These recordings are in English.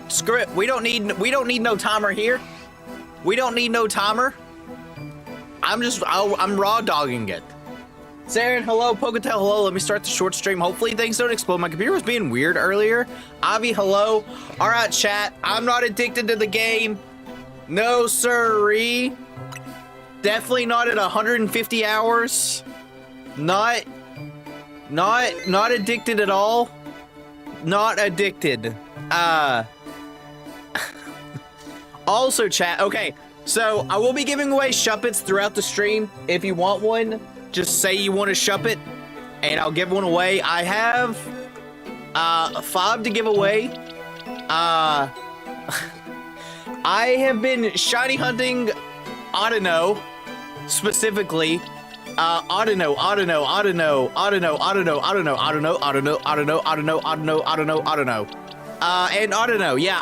Screw it. We don't need no timer here. We don't need no timer. I'm raw dogging it. Saren, hello. Poketel, hello. Let me start the short stream. Hopefully things don't explode. My computer was being weird earlier. Avi, hello. All right, chat. I'm not addicted to the game. No, sirree. Definitely not at 150 hours. Not addicted at all. Not addicted. Also, chat. Okay, so I will be giving away shuppets throughout the stream. If you want one, just say you want a shuppet, and I'll give one away. I have 5 to give away. I have been shiny hunting Audino, specifically. Audino, and Audino. Yeah,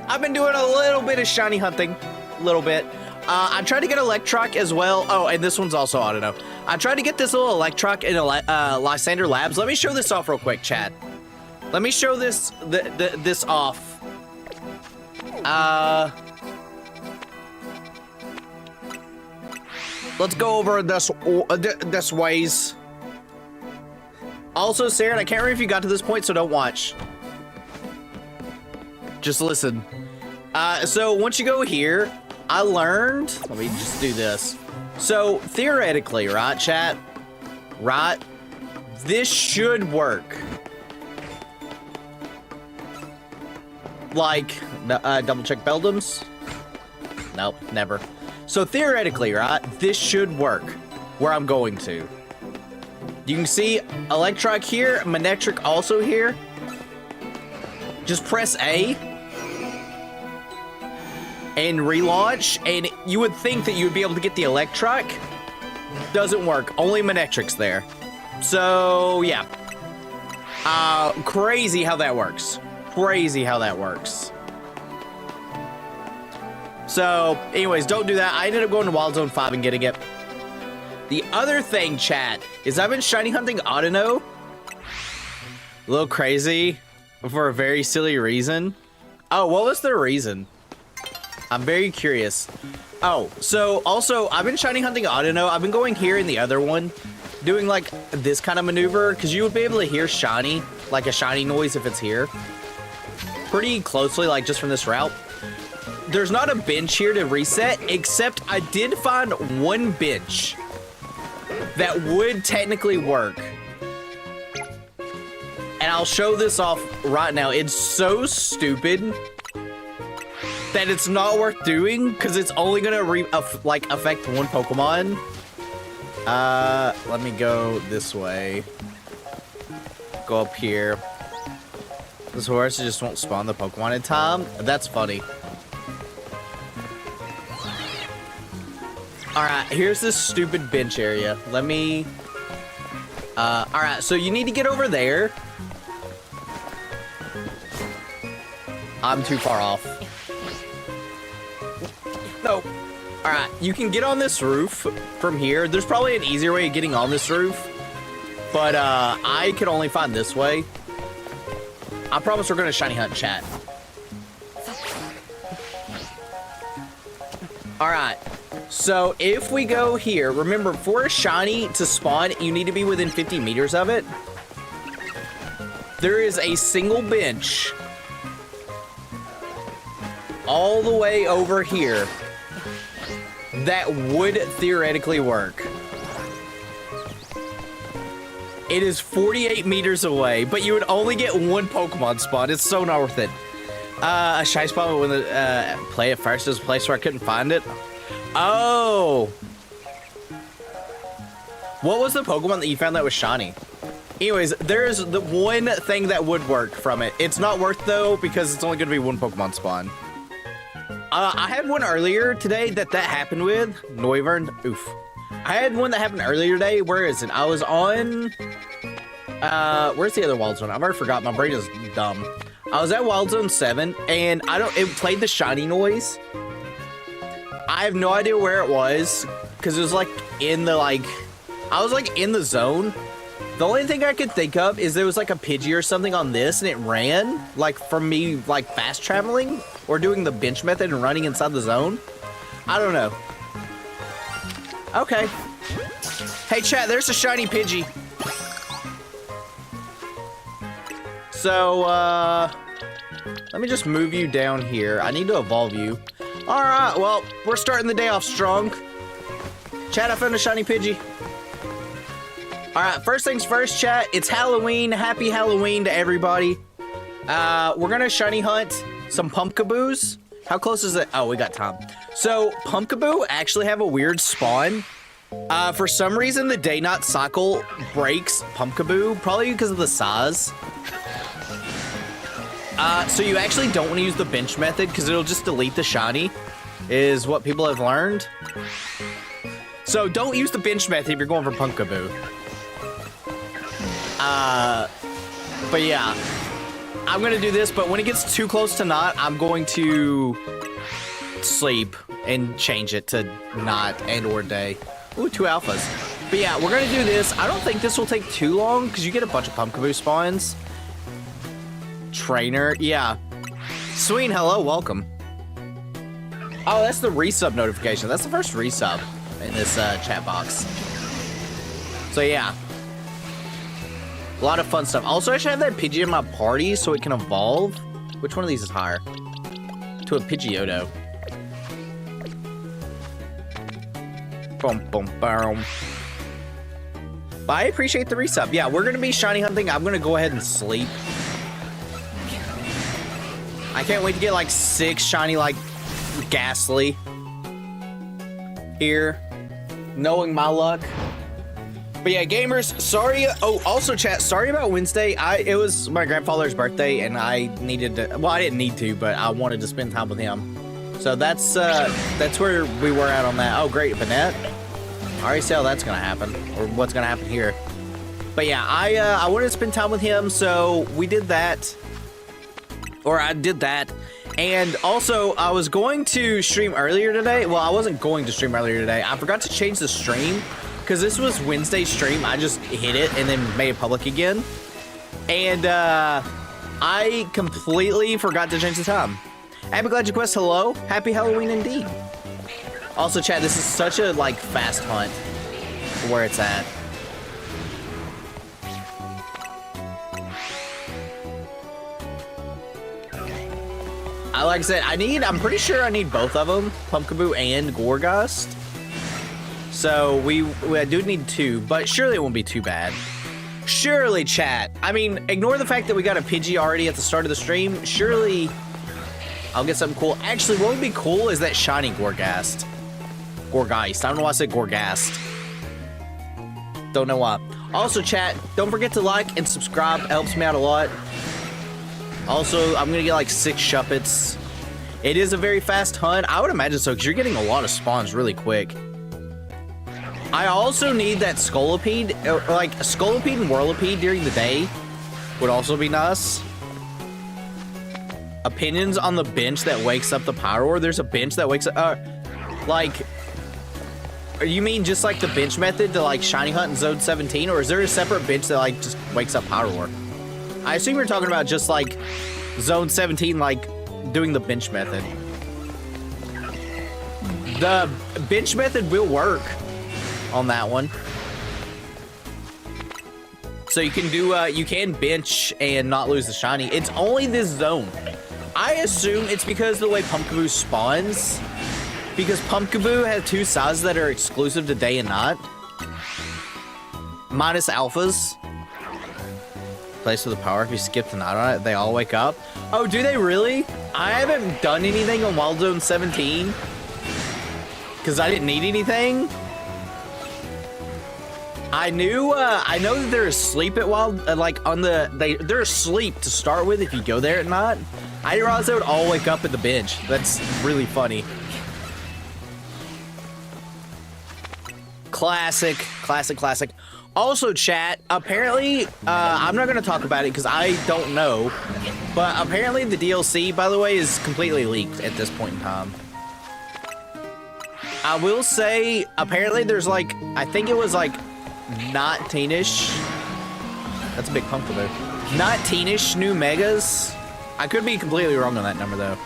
I've been doing a little bit of shiny hunting, a little bit. I tried to get Electroc as well. Oh, and this one's also Audino. I tried to get this little Electroc in Lysander Labs. Let me show this off real quick, chat. Let me show this this off. Let's go over this ways. Also, Sarah, I can't remember if you got to this point, so don't watch. Just listen. So once you go here, I learned, let me just do this. So theoretically, right, chat? Right? This should work. Like, double check Beldums? Nope, never. So theoretically, right, this should work where I'm going to. You can see Electroc here, Manectric also here. Just press A and relaunch, and you would think that you would be able to get the Electroc. Doesn't work, only Manectric's there. So, yeah. Crazy how that works. Crazy how that works. So, anyways, don't do that. I ended up going to Wild Zone 5 and getting it. The other thing, chat, is I've been shiny hunting Audino. A little crazy for a very silly reason. Oh, what was the reason? I'm very curious. Oh, so also, I've been shiny hunting Audino. I've been going here in the other one, doing like this kind of maneuver, because you would be able to hear shiny, like a shiny noise if it's here. Pretty closely, like just from this route. There's not a bench here to reset, except I did find one bench that would technically work. And I'll show this off right now. It's so stupid that it's not worth doing, because it's only gonna affect one Pokemon. Let me go this way. Go up here. This horse just won't spawn the Pokemon in time. That's funny. Alright, here's this stupid bench area. Let me... Alright, so you need to get over there. I'm too far off. No. Alright, you can get on this roof from here. There's probably an easier way of getting on this roof. But, I could only find this way. I promise we're gonna shiny hunt, chat. Alright. So, if we go here, remember, for a shiny to spawn, you need to be within 50 meters of it. There is a single bench all the way over here that would theoretically work. It is 48 meters away, but you would only get one Pokemon spawn. It's so not worth it. A shiny spawn when the play at first is a place where I couldn't find it. Oh! What was the Pokemon that you found that was shiny? Anyways, there's the one thing that would work from it. It's not worth, though, because it's only going to be one Pokemon spawn. I had one earlier today that happened with. Noivern. Oof. I had one that happened earlier today. Where is it? I was on... where's the other Wild Zone? I've already forgot. My brain is dumb. I was at Wild Zone 7, and it played the shiny noise. I have no idea where it was, because it was, like, in the, like... I was, like, in the zone, The only thing I could think of is there was like a Pidgey or something on this and it ran, like from me like fast traveling or doing the bench method and running inside the zone. I don't know. Okay. Hey chat, there's a shiny Pidgey. So, let me just move you down here. I need to evolve you. All right, well, we're starting the day off strong. Chat, I found a shiny Pidgey. All right, first things first, chat. It's Halloween. Happy Halloween to everybody. We're gonna shiny hunt some Pumpkaboos. How close is it? Oh, we got time. So, Pumpkaboo actually have a weird spawn. For some reason, the day not cycle breaks Pumpkaboo, probably because of the size. So you actually don't want to use the bench method because it'll just delete the shiny, is what people have learned. So don't use the bench method if you're going for Pumpkaboo. But yeah, I'm gonna do this, but when it gets too close to not, I'm going to sleep and change it to not and or day. Ooh, 2 alphas. But yeah, we're gonna do this. I don't think this will take too long because you get a bunch of Pumpkaboo spawns. Trainer, yeah. Sween, hello, welcome. Oh, that's the resub notification. That's the first resub in this chat box. So yeah, a lot of fun stuff. Also, I should have that Pidgey in my party so it can evolve. Which one of these is higher? To a Pidgeotto. Boom, boom, boom. But I appreciate the resub. Yeah, we're gonna be shiny hunting. I'm gonna go ahead and sleep. I can't wait to get like 6 shiny, like, Ghastly here, knowing my luck. But yeah, gamers, sorry. Oh, also chat, sorry about Wednesday. It was my grandfather's birthday and I needed to, well, I didn't need to, but I wanted to spend time with him. So that's where we were at on that. Oh, great, Banette. I already see how that's gonna happen, or what's gonna happen here. But yeah, I wanted to spend time with him, so we did that. Or I did that. And also, I was going to stream earlier today. Well, I wasn't going to stream earlier today. I forgot to change the stream because this was Wednesday's stream. I just hit it and then made it public again. And I completely forgot to change the time. Happy Glad You Quest, hello. Happy Halloween indeed. Also, chat, this is such a like fast hunt for where it's at. Like I said, I'm pretty sure I need both of them, Pumpkaboo and Gorgust. So we do need 2, but surely it won't be too bad. Surely, chat. I mean, ignore the fact that we got a Pidgey already at the start of the stream. Surely I'll get something cool. Actually, what would be cool is that shiny Gorgast. Gorgeist. I don't know why I said Gorgast. Don't know why. Also, chat, don't forget to like and subscribe. It helps me out a lot. Also, I'm gonna get like 6 shuppets. It is a very fast hunt. I would imagine so, because you're getting a lot of spawns really quick. I also need that Scolipede, like Scolipede and Whirlipede during the day would also be nice. Opinions on the bench that wakes up the Power Ore. There's a bench that wakes up, like, you mean just like the bench method to like shiny hunt in Zone 17, or is there a separate bench that like just wakes up Power Ore? I assume you're talking about just like Zone 17, like doing the bench method. The bench method will work on that one. So you can do, you can bench and not lose the shiny. It's only this zone. I assume it's because of the way Pumpkaboo spawns. Because Pumpkaboo has 2 sizes that are exclusive to day and night. Minus alphas. Place with the power, if you skip the night on it, they all wake up. Oh, do they really? I haven't done anything on Wild Zone 17 because I didn't need anything. I know that they're asleep at Wild, like on the, they're asleep to start with if you go there at night. I didn't realize they would all wake up at the bench. That's really funny. Classic, classic, classic. Also, chat, apparently, I'm not going to talk about it because I don't know, but apparently the DLC, by the way, is completely leaked at this point in time. I will say, apparently there's like, I think it was like 19-ish That's a big pumpkaboo. 19-ish new megas. I could be completely wrong on that number, though.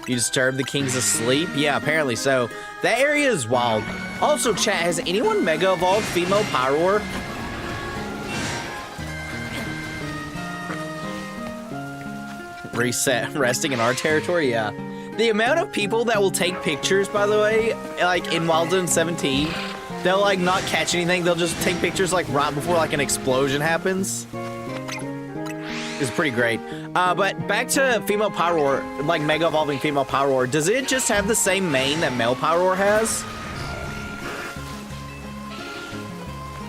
You disturb the kings asleep? Yeah, apparently so. That area is wild. Also, chat, has anyone mega evolved female Pyroar? Reset, resting in our territory, yeah. The amount of people that will take pictures, by the way, like in Wild Zone 17, they'll like not catch anything. They'll just take pictures like right before like an explosion happens. It's pretty great. But back to female Pyroar, like mega evolving female Pyroar. Does it just have the same main that male Pyroar has?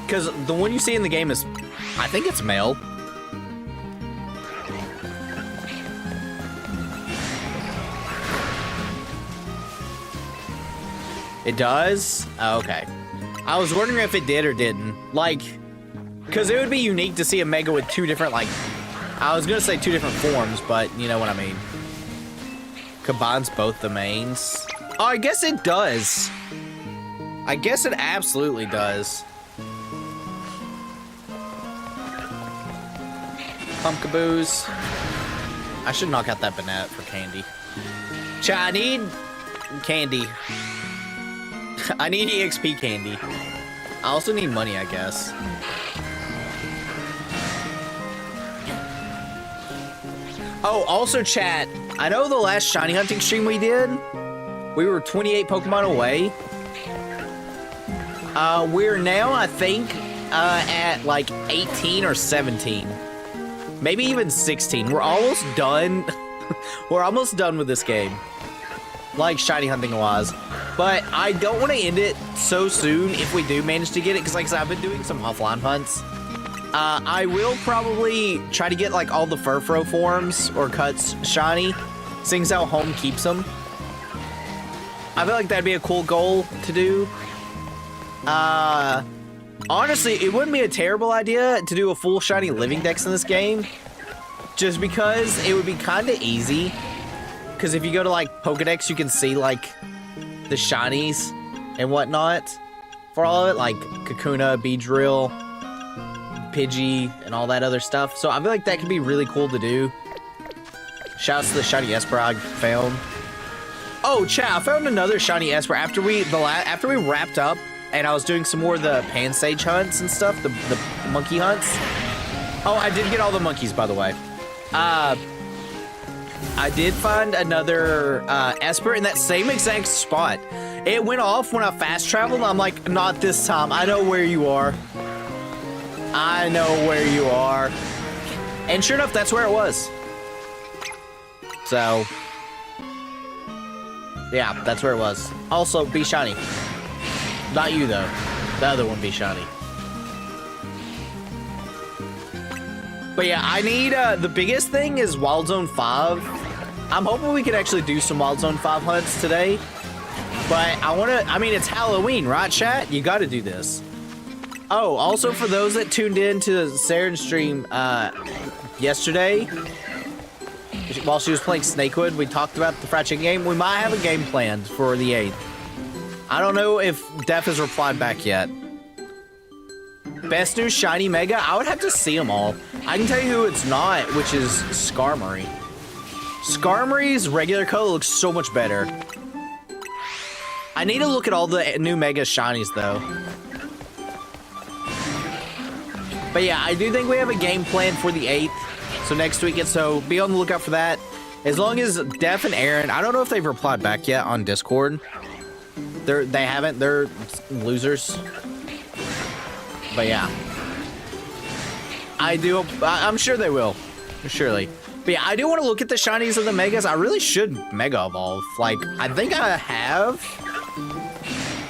Because the one you see in the game is, I think it's male. It does? Oh, okay. I was wondering if it did or didn't. Like, because it would be unique to see a mega with two different, like, I was going to say two different forms, but you know what I mean. Combines both the mains. Oh, I guess it does. I guess it absolutely does. Pumpkaboos. I should knock out that banana for candy. Chat, I need candy. I need EXP candy. I also need money, I guess. Oh, also chat, I know the last shiny hunting stream we did, we were 28 Pokemon away. We're now, I think, at like 18 or 17. Maybe even 16. We're almost done. We're almost done with this game. Like shiny hunting wise. But I don't want to end it so soon if we do manage to get it, because like I said, I've been doing some offline hunts. I will probably try to get like all the Furfro forms or cuts shiny, seeing as how home keeps them. I feel like that'd be a cool goal to do. Honestly, it wouldn't be a terrible idea to do a full shiny living dex in this game, just because it would be kind of easy. Because if you go to like Pokedex, you can see like the shinies and whatnot for all of it, like Kakuna, Beedrill, Pidgey, and all that other stuff. So I feel like that could be really cool to do. Shouts to the shiny Esper I found. Oh, chat, I found another shiny Esper after we wrapped up, and I was doing some more of the Pansage hunts and stuff, the monkey hunts. Oh, I did get all the monkeys, by the way. I did find another Esper in that same exact spot. It went off when I fast traveled. I'm like, not this time. I know where you are. I know where you are. And sure enough, that's where it was. So, yeah, that's where it was. Also, be shiny. Not you, though. The other one be shiny. But yeah, I need, the biggest thing is Wild Zone 5. I'm hoping we can actually do some Wild Zone 5 hunts today. But I mean, it's Halloween, right, chat? You gotta do this. Oh, also for those that tuned in to Saren's stream, yesterday, while she was playing Snakewood, we talked about the fried chicken game. We might have a game planned for the 8th. I don't know if Def has replied back yet. Best new shiny mega? I would have to see them all. I can tell you who it's not, which is Skarmory. Skarmory's regular color looks so much better. I need to look at all the new mega shinies though. But yeah, I do think we have a game planned for the 8th. So next weekend, so be on the lookout for that. As long as Def and Aaron, I don't know if they've replied back yet on Discord. They haven't, they're losers. But yeah, I'm sure they will, surely. But yeah, I do want to look at the shinies of the megas. I really should mega evolve. Like, I think I have.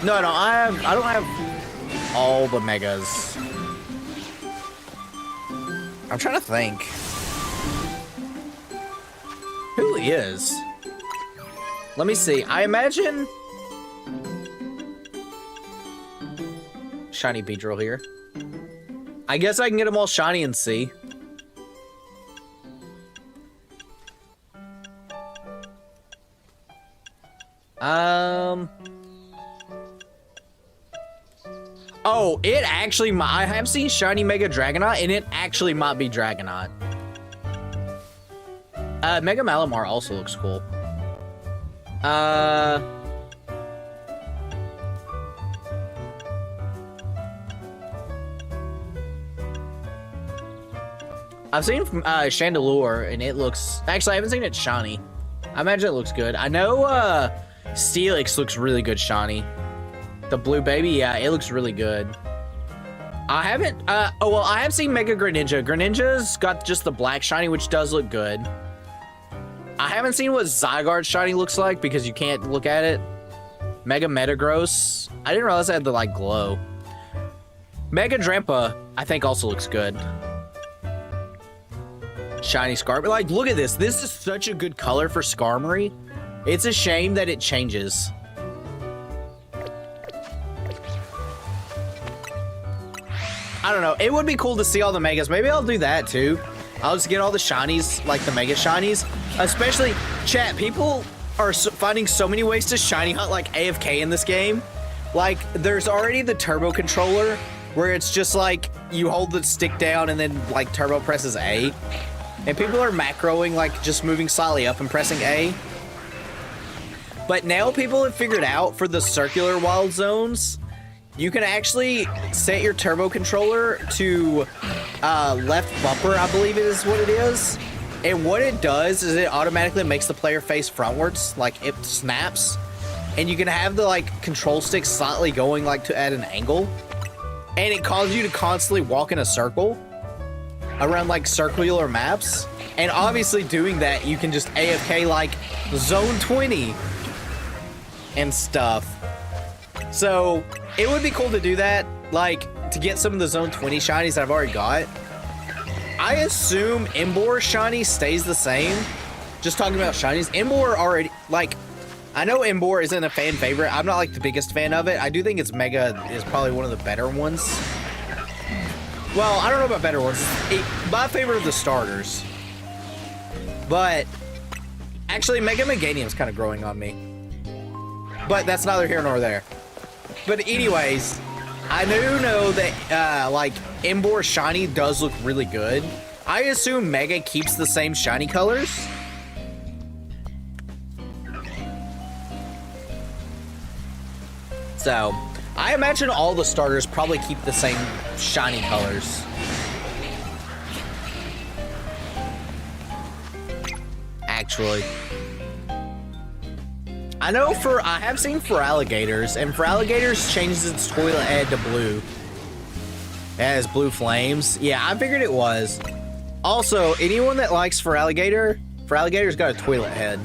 No, I don't have all the megas. I'm trying to think. Who is? Let me see. I imagine shiny Beedrill here. I guess I can get them all shiny and see. Oh, it actually might. I have seen shiny Mega Dragonite, and it actually might be Dragonite. Mega Malamar also looks cool. I've seen Chandelure, and it looks... Actually, I haven't seen it shiny. I imagine it looks good. I know Steelix looks really good shiny. The blue baby, yeah, it looks really good. I haven't... oh, well, I have seen Mega Greninja. Greninja's got just the black shiny, which does look good. I haven't seen what Zygarde shiny looks like because you can't look at it. Mega Metagross. I didn't realize it had the, like, glow. Mega Drampa, I think, also looks good. Shiny Skarmory. Like, look at this. This is such a good color for Skarmory. It's a shame that it changes. I don't know. It would be cool to see all the Megas. Maybe I'll do that, too. I'll just get all the shinies, like the Mega Shinies. Especially, chat, people are finding so many ways to shiny hunt, like, AFK in this game. Like, there's already the Turbo Controller, where it's just like, you hold the stick down and then, like, Turbo presses A. And people are macroing, like, just moving slightly up and pressing A. But now people have figured out, for the circular wild zones, you can actually set your turbo controller to left bumper, I believe it is what it is. And what it does is it automatically makes the player face frontwards, like it snaps. And you can have the, like, control stick slightly going, like, at an angle. And it causes you to constantly walk in a circle around, like, circular maps. And obviously doing that, you can just AFK, like, zone 20 and stuff. So it would be cool to do that, like, to get some of the zone 20 shinies that I've already got. I assume Emboar shiny stays the same. Just talking about shinies. Emboar already, like, I know Emboar isn't a fan favorite. I'm not, like, the biggest fan of it. I do think its Mega is probably one of the better ones. Well, I don't know about better ones. My favorite of the starters. But actually, Mega Meganium's kind of growing on me. But that's neither here nor there. But anyways, I do know that, like, Emboar shiny does look really good. I assume Mega keeps the same shiny colors. So, I imagine all the starters probably keep the same shiny colors. Actually. I know I have seen for alligators, and for alligators changes its toilet head to blue. It has blue flames. Yeah, I figured it was. Also, anyone that likes for alligator's got a toilet head.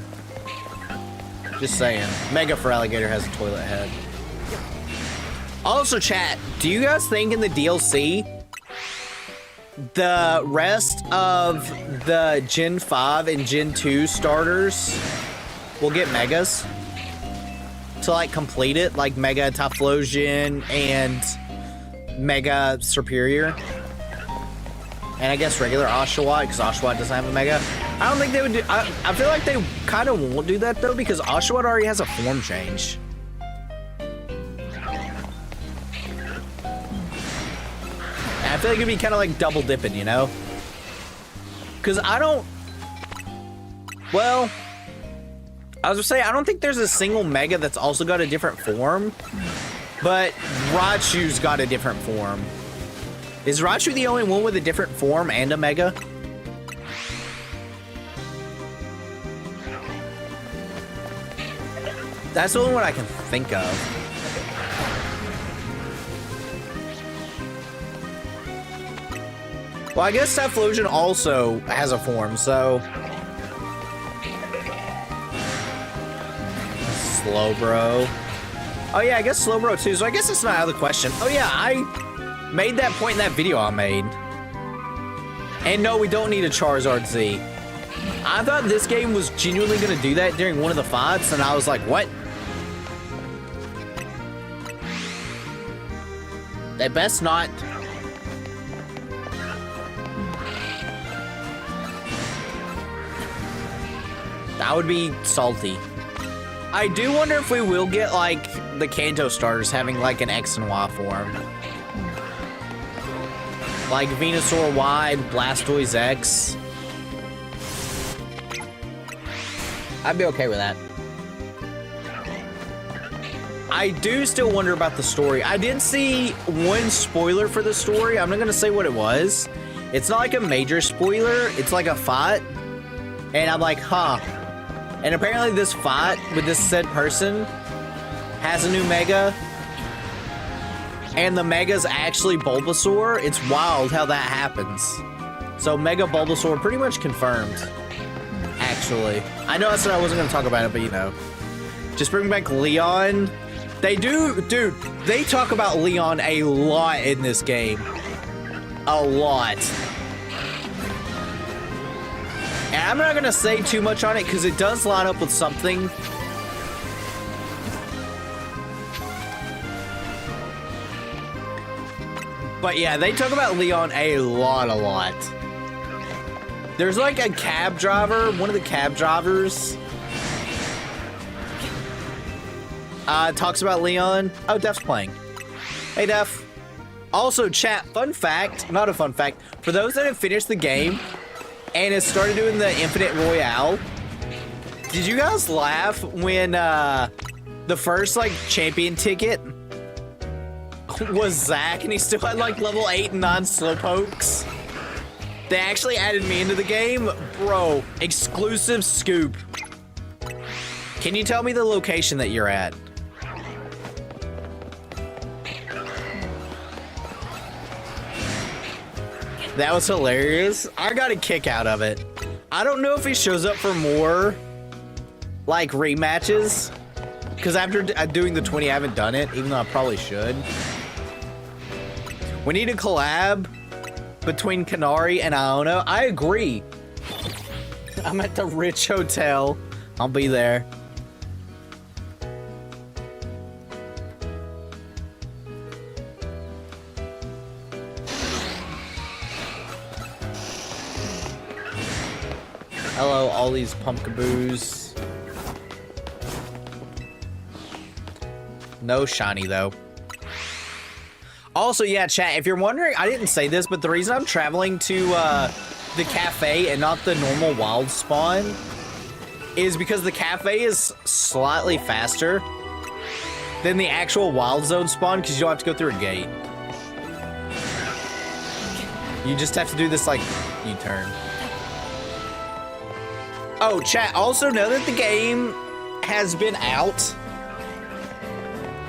Just saying. Mega for alligator has a toilet head. Also, chat, do you guys think in the DLC, the rest of the Gen 5 and Gen 2 starters will get Megas? To, like, complete it, like Mega Typhlosion and Mega Superior. And I guess regular Oshawott, because Oshawott doesn't have a Mega. I don't think they would do... I feel like they kind of won't do that, though, because Oshawott already has a form change. I feel like it'd be kind of like double dipping, you know? Because I don't... Well... I was gonna say, I don't think there's a single Mega that's also got a different form. But Raichu's got a different form. Is Raichu the only one with a different form and a Mega? That's the only one I can think of. Well, I guess Typhlosion also has a form, so... Slowbro. Oh yeah, I guess Slowbro too, so I guess that's not out of the question. Oh yeah, I made that point in that video I made. And no, we don't need a Charizard Z. I thought this game was genuinely gonna do that during one of the fights, and I was like, what? They best not. That would be salty. I do wonder if we will get, like, the Kanto starters having, like, an X and Y form. Like Venusaur Y, Blastoise X. I'd be okay with that. I do still wonder about the story. I did see one spoiler for the story. I'm not gonna say what it was. It's not like a major spoiler. It's like a fight. And I'm like, huh. And apparently this fight with this said person has a new Mega. And the Mega's actually Bulbasaur. It's wild how that happens. So Mega Bulbasaur pretty much confirmed. Actually. I know I said I wasn't going to talk about it, but you know. Just bring back Leon. They do, dude, they talk about Leon a lot in this game. A lot. And I'm not going to say too much on it because it does line up with something. But yeah, they talk about Leon a lot. There's like a cab driver, one of the cab drivers talks about Leon. Oh, Def's playing. Hey, Def. Also, chat, fun fact, not a fun fact, for those that have finished the game and has started doing the Infinite Royale, did you guys laugh when the first, like, champion ticket was Zach and he still had, like, level 8 and 9 Slowpokes? They actually added me into the game? Bro, exclusive scoop. Can you tell me the location that you're at? That was hilarious. I got a kick out of it. I don't know if he shows up for more, like, rematches. Because after doing the 20, I haven't done it, even though I probably should. We need a collab between Canary and Iono. I agree. I'm at the Rich Hotel. I'll be there. Hello, all these pumpkaboos. No shiny, though. Also, yeah, chat, if you're wondering, I didn't say this, but the reason I'm traveling to the cafe and not the normal wild spawn is because the cafe is slightly faster than the actual wild zone spawn because you don't have to go through a gate. You just have to do this, like, U-turn. Oh, chat, also know that the game has been out,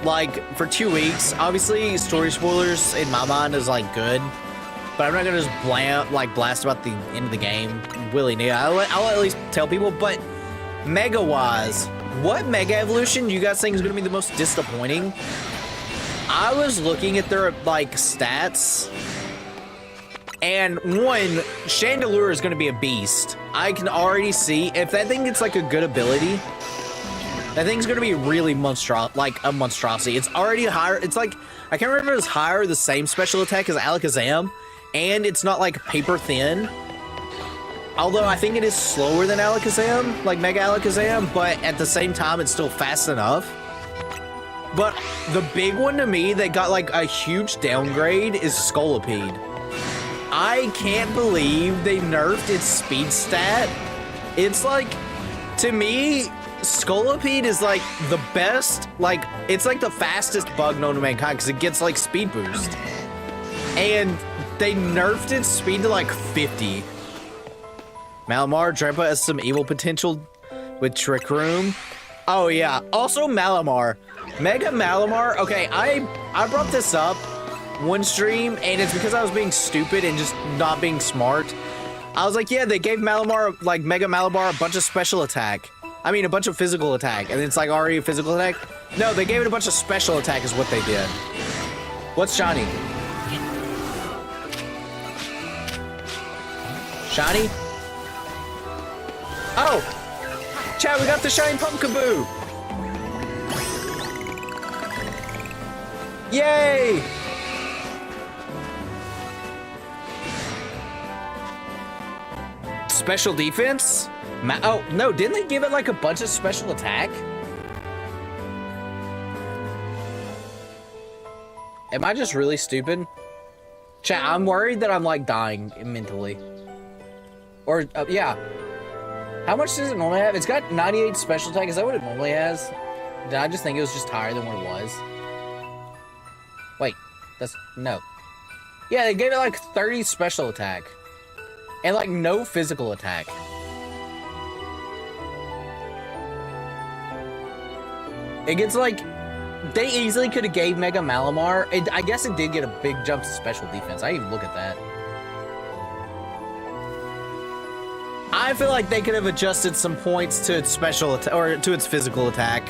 like, for 2 weeks. Obviously, story spoilers in my mind is, like, good, but I'm not gonna just blast about the end of the game willy-nilly. I'll at least tell people, but Mega-wise, what Mega Evolution do you guys think is gonna be the most disappointing? I was looking at their, like, stats, and one, Chandelure is gonna be a beast. I can already see, if that thing gets, like, a good ability, that thing's gonna be really a monstrosity. It's already higher, it's like, I can't remember if it's higher or the same special attack as Alakazam, and it's not, like, paper thin. Although I think it is slower than Alakazam, like Mega Alakazam, but at the same time, it's still fast enough. But the big one to me that got, like, a huge downgrade is Scolipede. I can't believe they nerfed its speed stat. It's like, to me, Scolipede is like the best, like, it's like the fastest bug known to mankind because it gets like speed boost. And they nerfed its speed to like 50. Malamar, Drampa has some evil potential with Trick Room. Oh yeah, also Malamar. Mega Malamar, okay, I brought this up one stream, and it's because I was being stupid and just not being smart. I was like, yeah, they gave Malamar, like, Mega Malamar a bunch of special attack. I mean, a bunch of physical attack, and it's, like, already a physical attack. No, they gave it a bunch of special attack is what they did. What's shiny? Shiny? Oh! Chat, we got the shiny Pumpkaboo! Yay! Special defense? Oh, no, didn't they give it like a bunch of special attack? Am I just really stupid? Chat, I'm worried that I'm like dying mentally. Or, yeah. How much does it normally have? It's got 98 special attack. Is that what it normally has? Did I just think it was just higher than what it was? Wait, that's, no. Yeah, they gave it like 30 special attack. And like no physical attack. It gets like, they easily could have gave Mega Malamar. I guess it did get a big jump to special defense. I didn't even look at that. I feel like they could have adjusted some points to its special attack, or to its physical attack.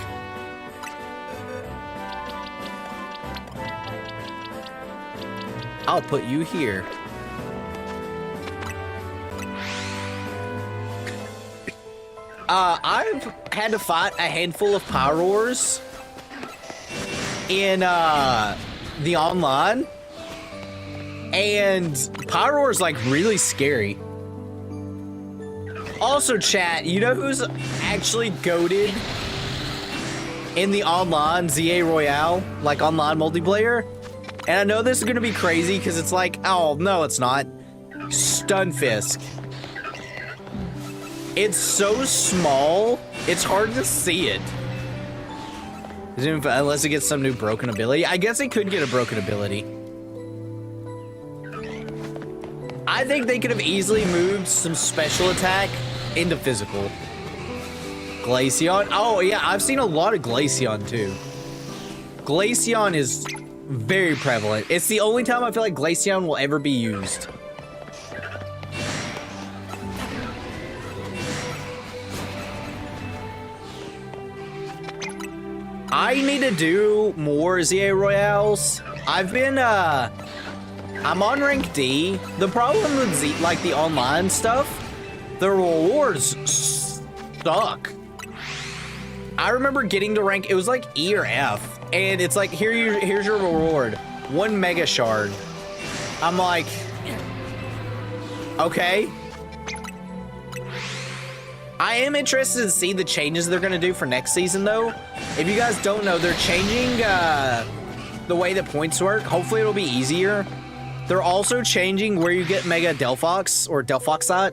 I'll put you here. I've had to fight a handful of Power Wars in the online, and Power Wars like really scary. Also, chat, you know who's actually goated in the online ZA Royale, like online multiplayer? And I know this is gonna be crazy because it's like, oh no, it's not. Stunfisk. It's so small, it's hard to see it. Unless it gets some new broken ability. I guess it could get a broken ability. I think they could have easily moved some special attack into physical. Glaceon. Oh yeah, I've seen a lot of Glaceon too. Glaceon is very prevalent. It's the only time I feel like Glaceon will ever be used. I need to do more ZA Royales. I've been, I'm on rank D. The problem with Z, like the online stuff, the rewards suck. I remember getting to rank, it was like E or F, and it's like, here's your reward. 1 Mega Shard. I'm like, okay. I am interested to see the changes they're gonna do for next season though. If you guys don't know, they're changing the way that points work. Hopefully it'll be easier. They're also changing where you get Mega Delphox or Delphoxot.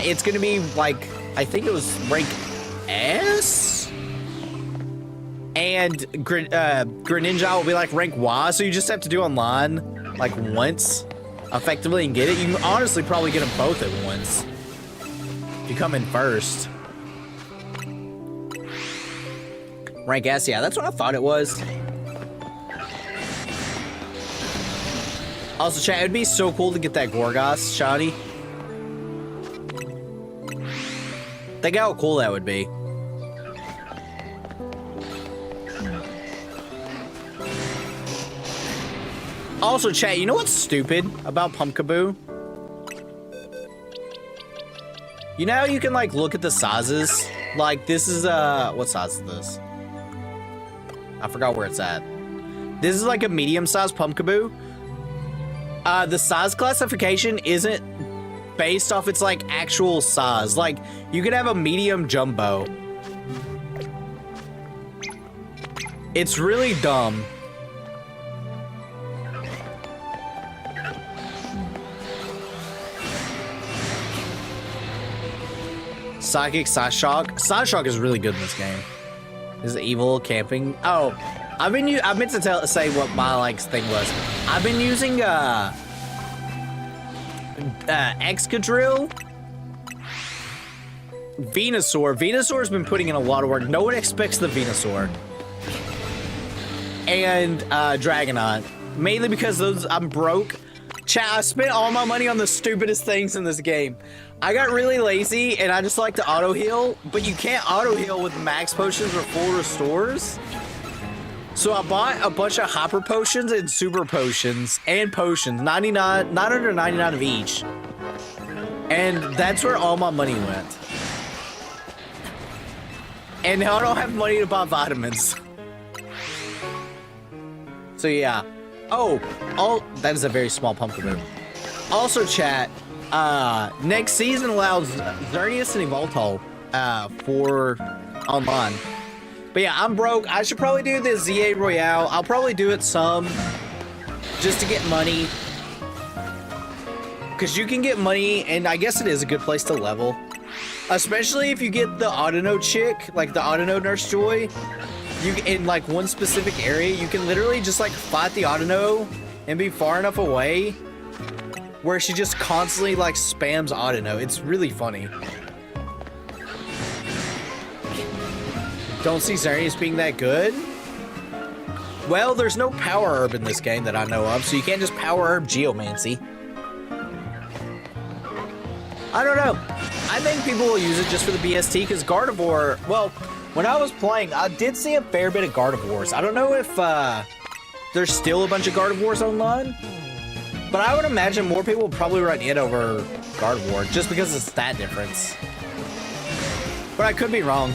It's gonna be like, I think it was rank S? And Greninja will be like rank Y, so you just have to do online like once effectively and get it. You can honestly probably get them both at once if you come in first. Rank S, yeah, that's what I thought it was. Also, chat, it'd be so cool to get that Gorgas shiny. Think how cool that would be. Also, chat, you know what's stupid about Pumpkaboo? You know how you can, like, look at the sizes? Like, this is, what size is this? I forgot where it's at. This is, like, a medium-sized Pumpkaboo. The size classification isn't based off its, like, actual size. Like, you could have a medium jumbo. It's really dumb. Psychic Psyshock. Psyshock is really good in this game. This is evil camping. Oh, I meant to say what my like thing was. I've been using Excadrill, Venusaur. Venusaur's been putting in a lot of work. No one expects the Venusaur. And Dragonite, mainly because those I'm broke. Chat, I spent all my money on the stupidest things in this game. I got really lazy and I just like to auto heal, but you can't auto heal with max potions or full restores. So I bought a bunch of hyper potions and super potions and potions, 999 of each. And that's where all my money went. And now I don't have money to buy vitamins. So yeah. Oh, that is a very small Pumpkaboo. Also, chat, next season allows Xerneas and Evoltol for online. But yeah, I'm broke. I should probably do the ZA Royale. I'll probably do it some just to get money. Because you can get money, and I guess it is a good place to level. Especially if you get the Autono chick, like the Autono Nurse Joy. You in like one specific area, you can literally just like fight the Autono and be far enough away where she just constantly like spams Autono. It's really funny. Don't see Xerneas being that good? Well, there's no power herb in this game that I know of, so you can't just power herb Geomancy. I don't know. I think people will use it just for the BST, because Gardevoir, well, when I was playing, I did see a fair bit of Gardevoirs. I don't know if there's still a bunch of Gardevoirs online, but I would imagine more people would probably run it over Gardevoir, just because of the stat difference. But I could be wrong.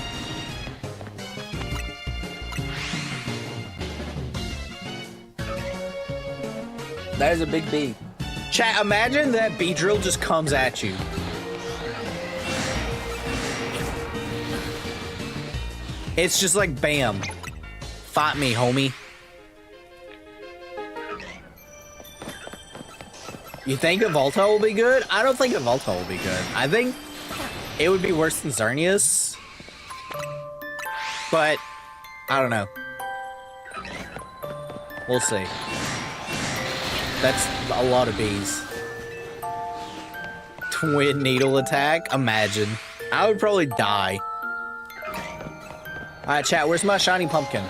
That is a big bee. Chat, imagine that Beedrill just comes at you. It's just like, bam. Fight me, homie. You think Yveltal will be good? I don't think Yveltal will be good. I think it would be worse than Xerneas. But, I don't know. We'll see. That's a lot of bees. Twin needle attack? Imagine. I would probably die. Alright, chat, where's my shiny pumpkin?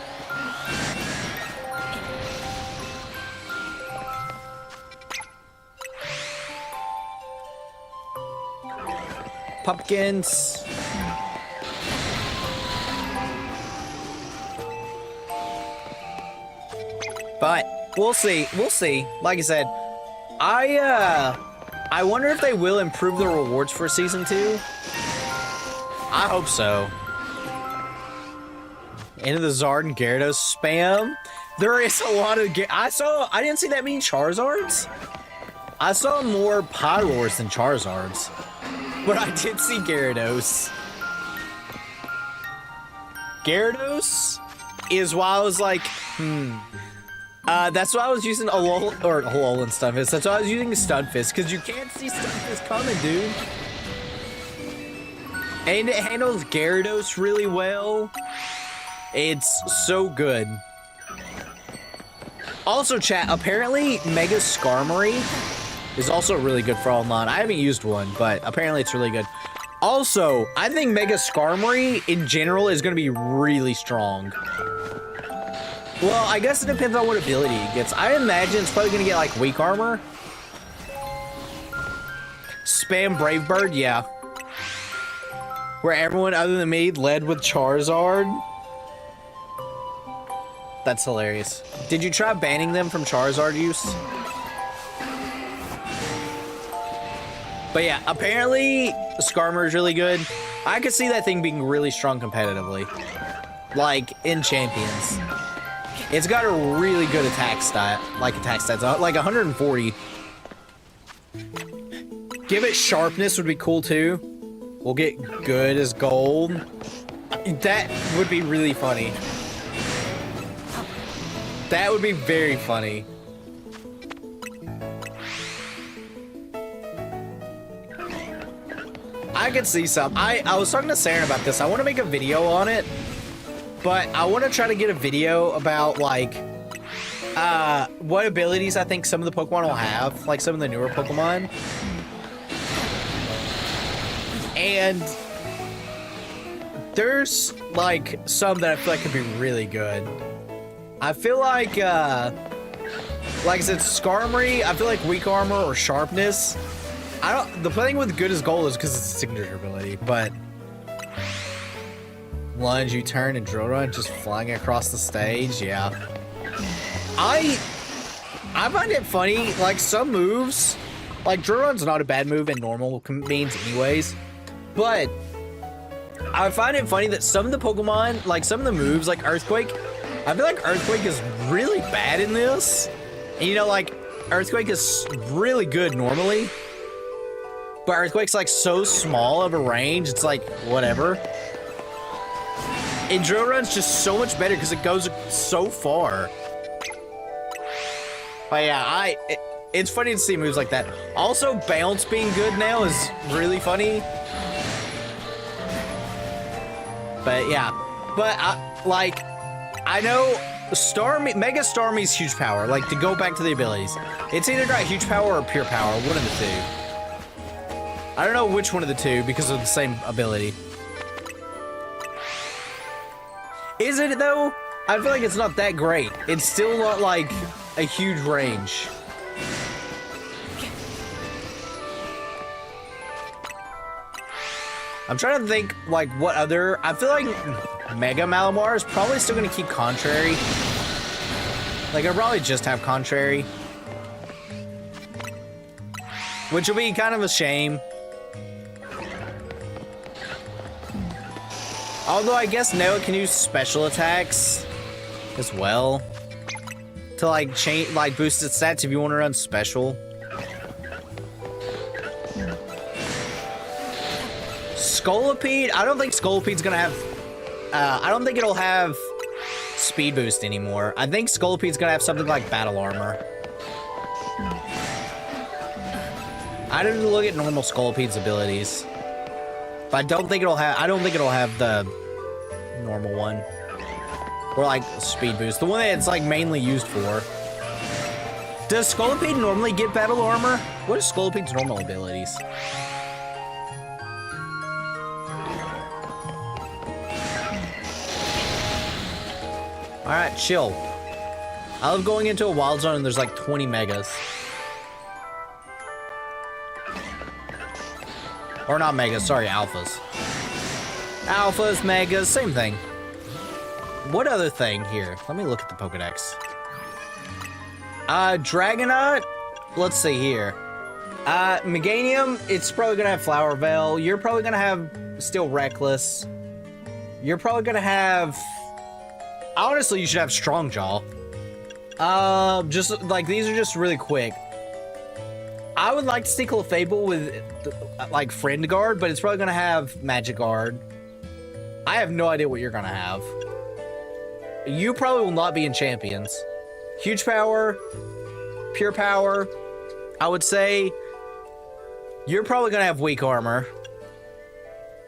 Pumpkins. But we'll see. We'll see. Like I said, I wonder if they will improve the rewards for Season 2. I hope so. Into the Zard and Gyarados spam. There is a lot of... I didn't see that many Charizards. I saw more Pyroars than Charizards. But I did see Gyarados. Gyarados is why I was like, that's why I was using Alolan and Stunfisk. That's why I was using Stunfisk, because you can't see Stunfisk coming, dude. And it handles Gyarados really well. It's so good. Also, chat, apparently Mega Skarmory is also really good for online. I haven't used one, but apparently it's really good. Also, I think Mega Skarmory in general is going to be really strong. Well, I guess it depends on what ability it gets. I imagine it's probably going to get like weak armor. Spam Brave Bird, yeah. Where everyone other than me led with Charizard. That's hilarious. Did you try banning them from Charizard use? But yeah, apparently Skarmory is really good. I could see that thing being really strong competitively. Like, in Champions. It's got a really good attack stat. Like, like 140. Give it sharpness would be cool too. We'll get good as gold. That would be really funny. That would be very funny. I could see some. I was talking to Sarah about this. I want to make a video on it, but I want to try to get a video about like what abilities I think some of the Pokemon will have, like some of the newer Pokemon. And there's like some that I feel like could be really good. I feel like I said, Skarmory, I feel like weak armor or sharpness. The thing with good as gold is because it's a signature ability, but lunge, you turn, and drill run just flying across the stage, yeah. I find it funny, like some moves, like drill run's not a bad move in normal means anyways, but I find it funny that some of the Pokemon, like some of the moves, like Earthquake, I feel like Earthquake is really bad in this. And you know, like, Earthquake is really good normally. But Earthquake's like so small of a range, it's like, whatever. And drill run's just so much better because it goes so far. But yeah, it's funny to see moves like that. Also, bounce being good now is really funny. But yeah, but like, I know Mega Starmie's huge power, like to go back to the abilities. It's either got huge power or pure power, one of the two. I don't know which one of the two because of the same ability. Is it though? I feel like it's not that great. It's still not like a huge range. I'm trying to think like what other, I feel like Mega Malamar is probably still gonna keep Contrary. Like I'll probably just have Contrary. Which will be kind of a shame. Although I guess now it can use special attacks as well to like change, like boost its stats if you want to run special. Scolipede, I don't think Scolipede's gonna have. I don't think it'll have speed boost anymore. I think Scolipede's gonna have something like battle armor. I didn't look at normal Scolipede's abilities. But I don't think it'll have the normal one. Or like speed boost. The one that it's like mainly used for. Does Scolipede normally get battle armor? What is Scolipede's normal abilities? Alright, chill. I love going into a wild zone and there's like 20 megas. Or not megas, sorry, alphas. Alphas, megas, same thing. What other thing here? Let me look at the Pokedex. Dragonite, let's see here. Meganium, it's probably gonna have Flower Veil. You're probably gonna have still Reckless. You're probably gonna have... Honestly, you should have Strong Jaw. Just, like, these are just really quick. I would like to see Clefable with, like, Friend Guard, but it's probably gonna have Magic Guard. I have no idea what you're gonna have. You probably will not be in Champions. Huge Power, Pure Power, I would say you're probably gonna have Weak Armor.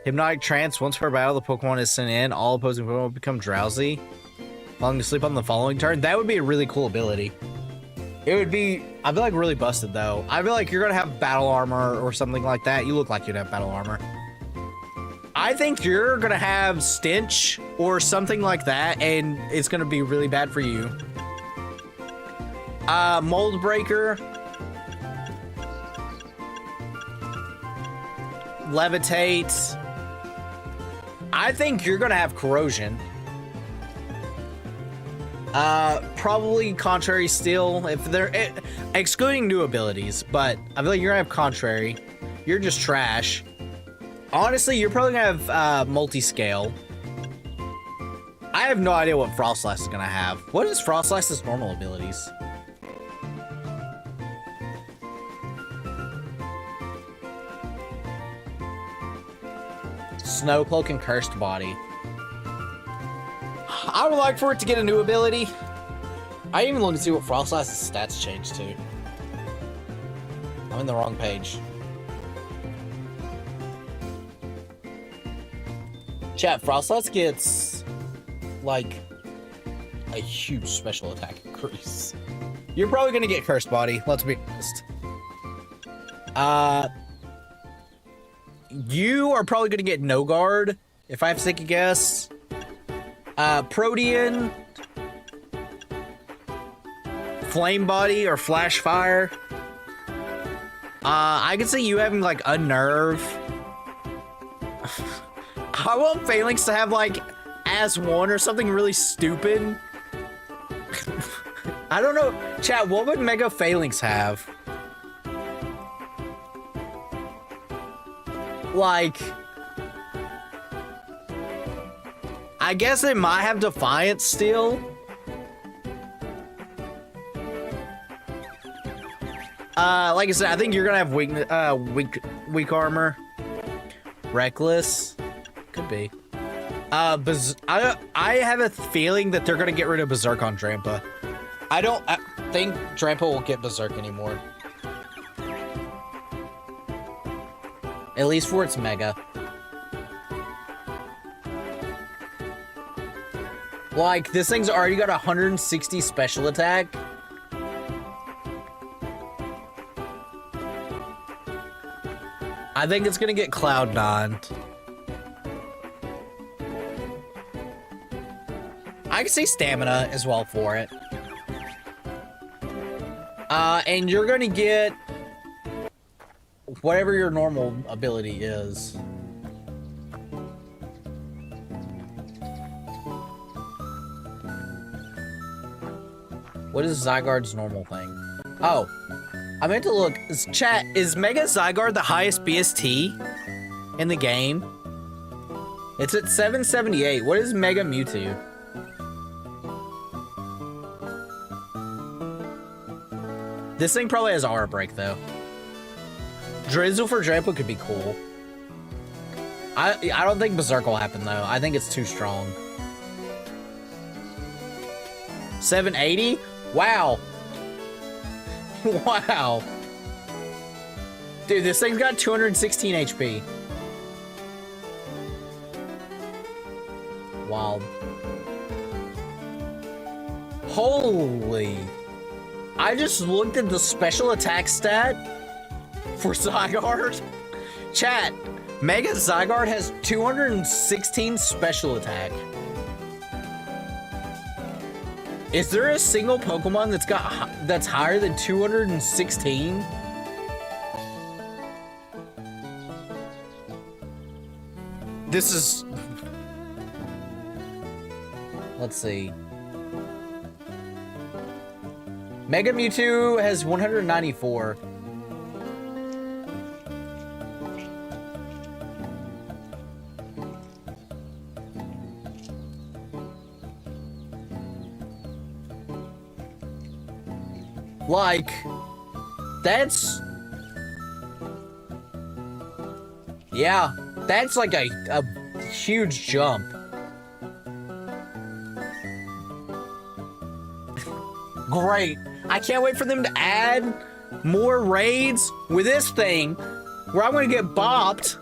Hypnotic Trance, once per battle the Pokemon is sent in, all opposing Pokemon will become drowsy. Falling asleep on the following turn. That would be a really cool ability. It would be, I feel like, really busted, though. I feel like you're gonna have battle armor or something like that. You look like you'd have battle armor. I think you're gonna have Stench or something like that, and it's gonna be really bad for you. Mold Breaker. Levitate. I think you're gonna have Corrosion. Probably Contrary still, if they're excluding new abilities, but I feel like you're gonna have Contrary. You're just trash. Honestly, you're probably gonna have Multi-Scale. I have no idea what Frostlass is gonna have. What is Frostlass's normal abilities? Snowcloak and Cursed Body. I would like for it to get a new ability. I didn't even look to see what Frostlass's stats changed to. I'm in the wrong page. Chat, Frostlass gets, like, a huge special attack increase. You're probably gonna get Cursed Body, let's be honest. You are probably gonna get No Guard, if I have to take a guess. Protean, Flame Body or Flash Fire. I could see you having like Unnerve. I want Phalanx to have like As-1 or something really stupid. I don't know. Chat, what would Mega Phalanx have? Like... I guess it might have Defiance still. Like I said, I think you're gonna have weak armor. Reckless. Could be. I have a feeling that they're gonna get rid of Berserk on Drampa. I don't think Drampa will get Berserk anymore. At least for its Mega. Like, this thing's already got 160 special attack. I think it's gonna get Cloud 9. I can see Stamina as well for it. And you're gonna get whatever your normal ability is. What is Zygarde's normal thing? Oh, I meant to look. Chat, is Mega Zygarde the highest BST in the game? It's at 778. What is Mega Mewtwo? This thing probably has Aura Break, though. Drizzle for Drampa could be cool. I don't think Berserk will happen, though. I think it's too strong. 780? Wow. Wow. Dude, this thing's got 216 HP. Wild. Holy. I just looked at the special attack stat for Zygarde. Chat, Mega Zygarde has 216 special attack. Is there a single Pokemon that's higher than 216? This is... Let's see. Mega Mewtwo has 194. Like, that's... Yeah, that's like a huge jump. Great. I can't wait for them to add more raids with this thing where I'm gonna get bopped.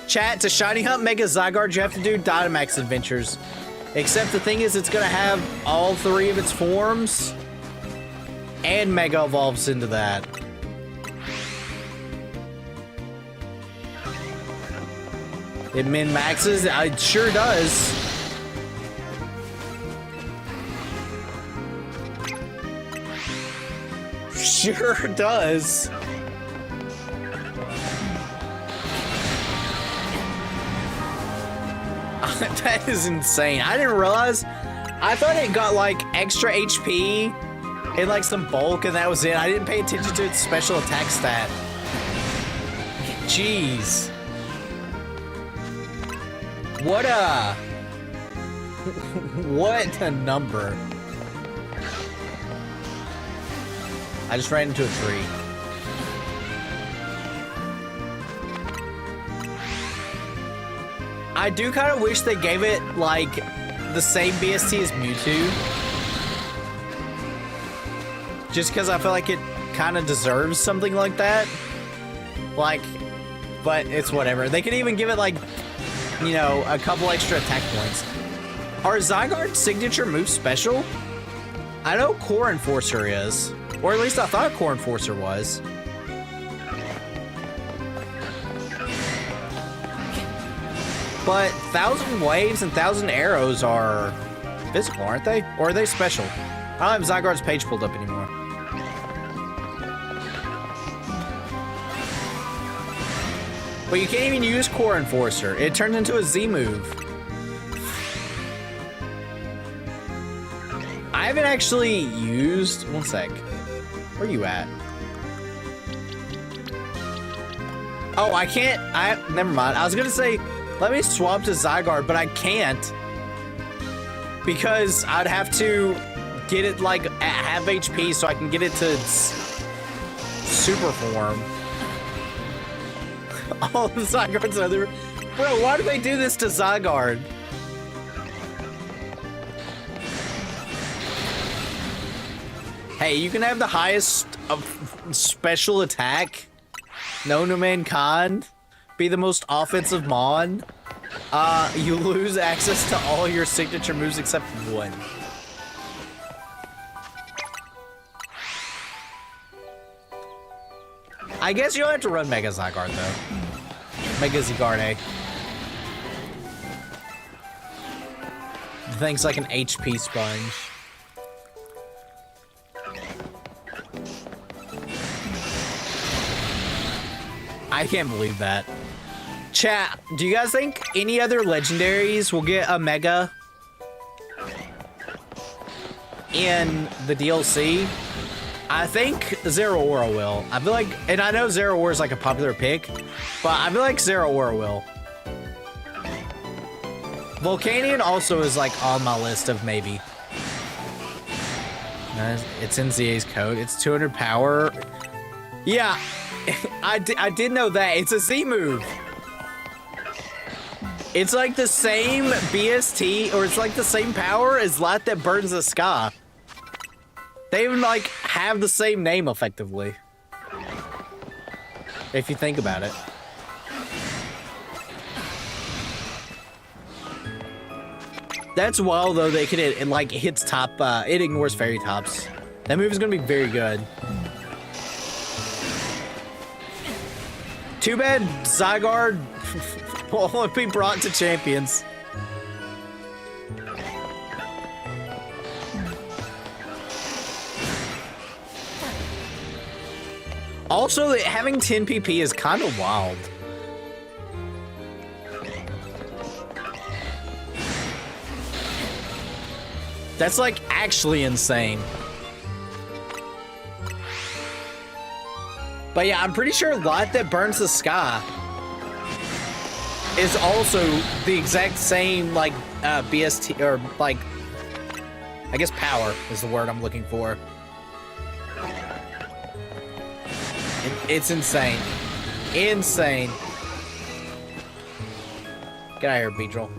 Chat, to shiny hunt Mega Zygarde, you have to do Dynamax adventures. Except the thing is, it's gonna have all three of its forms and Mega evolves into that. It min-maxes? It sure does. Sure does. That is insane. I didn't realize. I thought it got like extra HP and like some bulk and that was it. I didn't pay attention to its special attack stat. Jeez. What a number. I just ran into a tree. I do kind of wish they gave it, like, the same BST as Mewtwo. Just because I feel like it kind of deserves something like that. Like, but it's whatever. They could even give it, like, you know, a couple extra attack points. Are Zygarde's signature moves special? I know Core Enforcer is. Or at least I thought Core Enforcer was. But 1,000 Waves and 1,000 Arrows are physical, aren't they? Or are they special? I don't have Zygarde's page pulled up anymore. But you can't even use Core Enforcer. It turns into a Z move. I haven't actually used... One sec. Where are you at? Oh, I can't... Never mind. I was gonna say, let me swap to Zygarde, but I can't. Because I'd have to get it, like, at half HP so I can get it to its super form. All the Zygardes are there. Bro, why do they do this to Zygarde? Hey, you can have the highest special attack known to mankind, be the most offensive Mon. You lose access to all your signature moves except one. I guess you'll have to run Mega Zygarde though. Mega Zygarde. The thing's like an HP sponge. I can't believe that. Chat, do you guys think any other legendaries will get a Mega in the DLC? I think Zeraora will. I feel like, and I know Zeraora is like a popular pick, but I feel like Zeraora will. Volcanion also is like on my list of maybe. It's in ZA's code. It's 200 power. Yeah, I did know that. It's a Z move. It's like the same BST, or it's like the same power as Light That Burns the Sky. They even like have the same name effectively. If you think about it. That's wild though, they can hit, it like hits top, it ignores fairy tops. That move is gonna be very good. Too bad Zygarde will only be brought to champions. Also, having 10 PP is kind of wild. That's like actually insane. But yeah, I'm pretty sure Light That Burns the Sky is also the exact same like BST, or like, I guess power is the word I'm looking for. It's insane. Insane. Get out of here, Beedrill.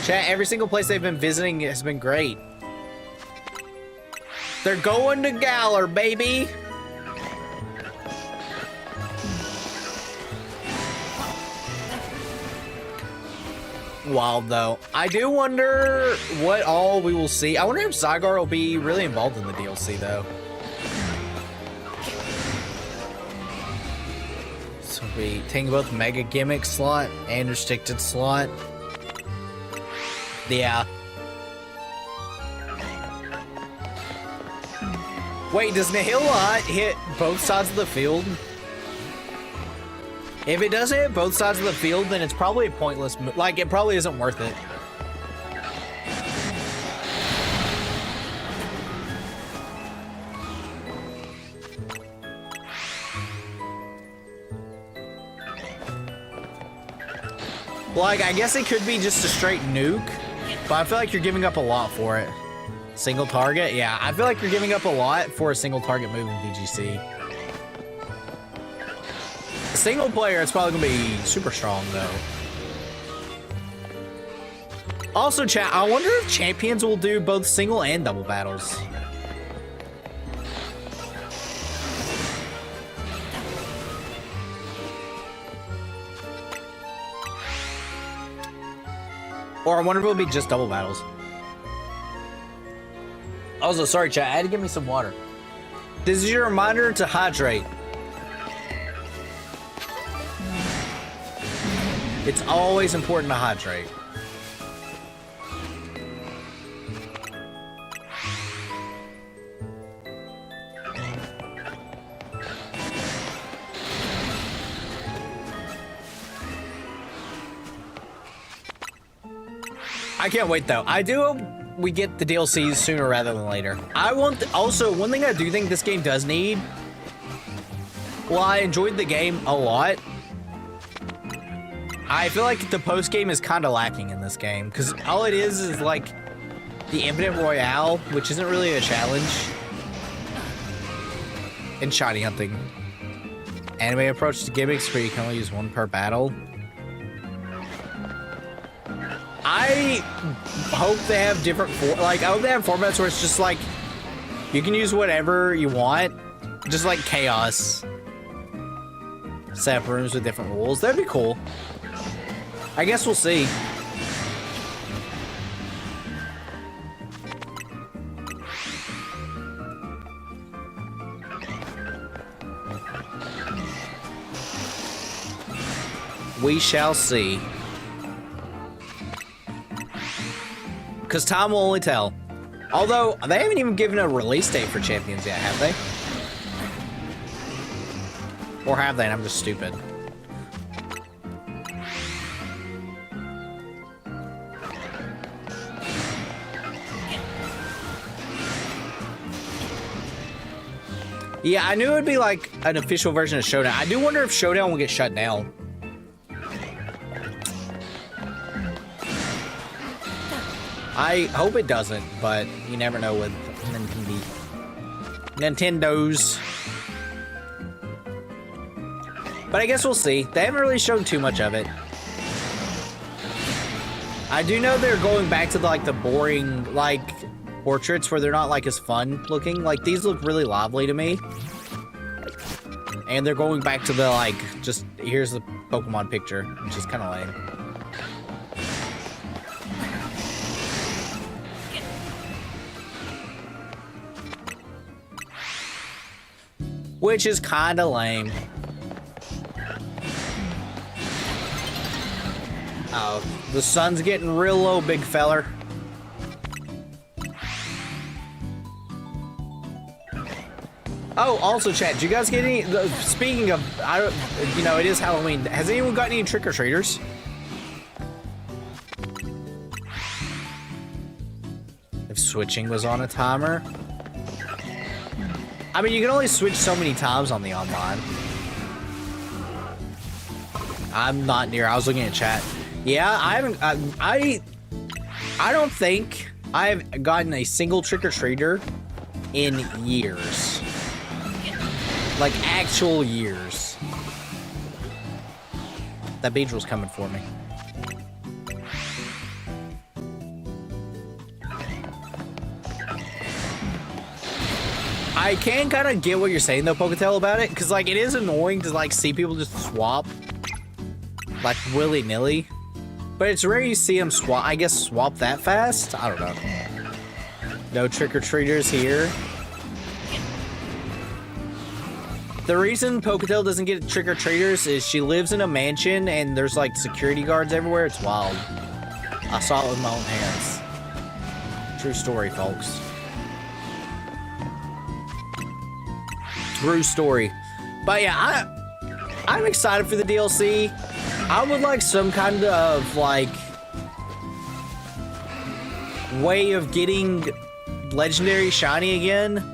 Chat, every single place they've been visiting has been great. They're going to Galar, baby! Wild, though. I do wonder what all we will see. I wonder if Zygarde will be really involved in the DLC, though. So we take both Mega Gimmick slot and Restricted slot. Yeah. Wait, does Nihilot hit both sides of the field? If it doesn't hit both sides of the field, then it's probably a pointless move. Like, it probably isn't worth it. Like, I guess it could be just a straight nuke, but I feel like you're giving up a lot for it. Single target? Yeah, I feel like you're giving up a lot for a single target move in VGC. Single player, it's probably gonna be super strong though. Also, chat, I wonder if champions will do both single and double battles. Or I wonder if it'll be just double battles. Also, sorry, chat, I had to give me some water. This is your reminder to hydrate. It's always important to hydrate. I can't wait though. I do hope we get the DLCs sooner rather than later. I want, also, one thing I do think this game does need, well, I enjoyed the game a lot. I feel like the post game is kind of lacking in this game because all it is like the Infinite Royale, which isn't really a challenge, and shiny hunting. Anime approach to gimmicks where you can only use one per battle. I hope they have different, I hope they have formats where it's just like, you can use whatever you want, just like chaos. Set up rooms with different rules. That'd be cool. I guess we'll see. We shall see. Because time will only tell. Although, they haven't even given a release date for Champions yet, have they? Or have they, and I'm just stupid. Yeah, I knew it would be like an official version of Showdown. I do wonder if Showdown will get shut down. I hope it doesn't, but you never know with Nintendo's. But I guess we'll see. They haven't really shown too much of it. I do know they're going back to the boring, portraits where they're not, as fun looking. These look really lively to me. And they're going back to the, just, here's the Pokemon picture, which is kind of lame. Which is kind of lame. Oh, the sun's getting real low, big feller. Oh, also, chat, did you guys get any, speaking of, it is Halloween. Has anyone got any trick-or-treaters? If switching was on a timer. I mean, you can only switch so many times on the online. I'm not near. I was looking at chat. Yeah, I haven't. I don't think I've gotten a single trick-or-treater in years. Actual years. That Beedrill's coming for me. I can kind of get what you're saying though, Poketail, about it, because it is annoying to see people just swap willy-nilly, but it's rare you see them swap that fast. I don't know. No trick-or-treaters here. The reason Poketail doesn't get trick-or-treaters is she lives in a mansion and there's security guards everywhere. It's wild. I saw it with my own hands. True story, folks. True story. But yeah, I'm excited for the DLC. I would like some kind of way of getting legendary shiny again.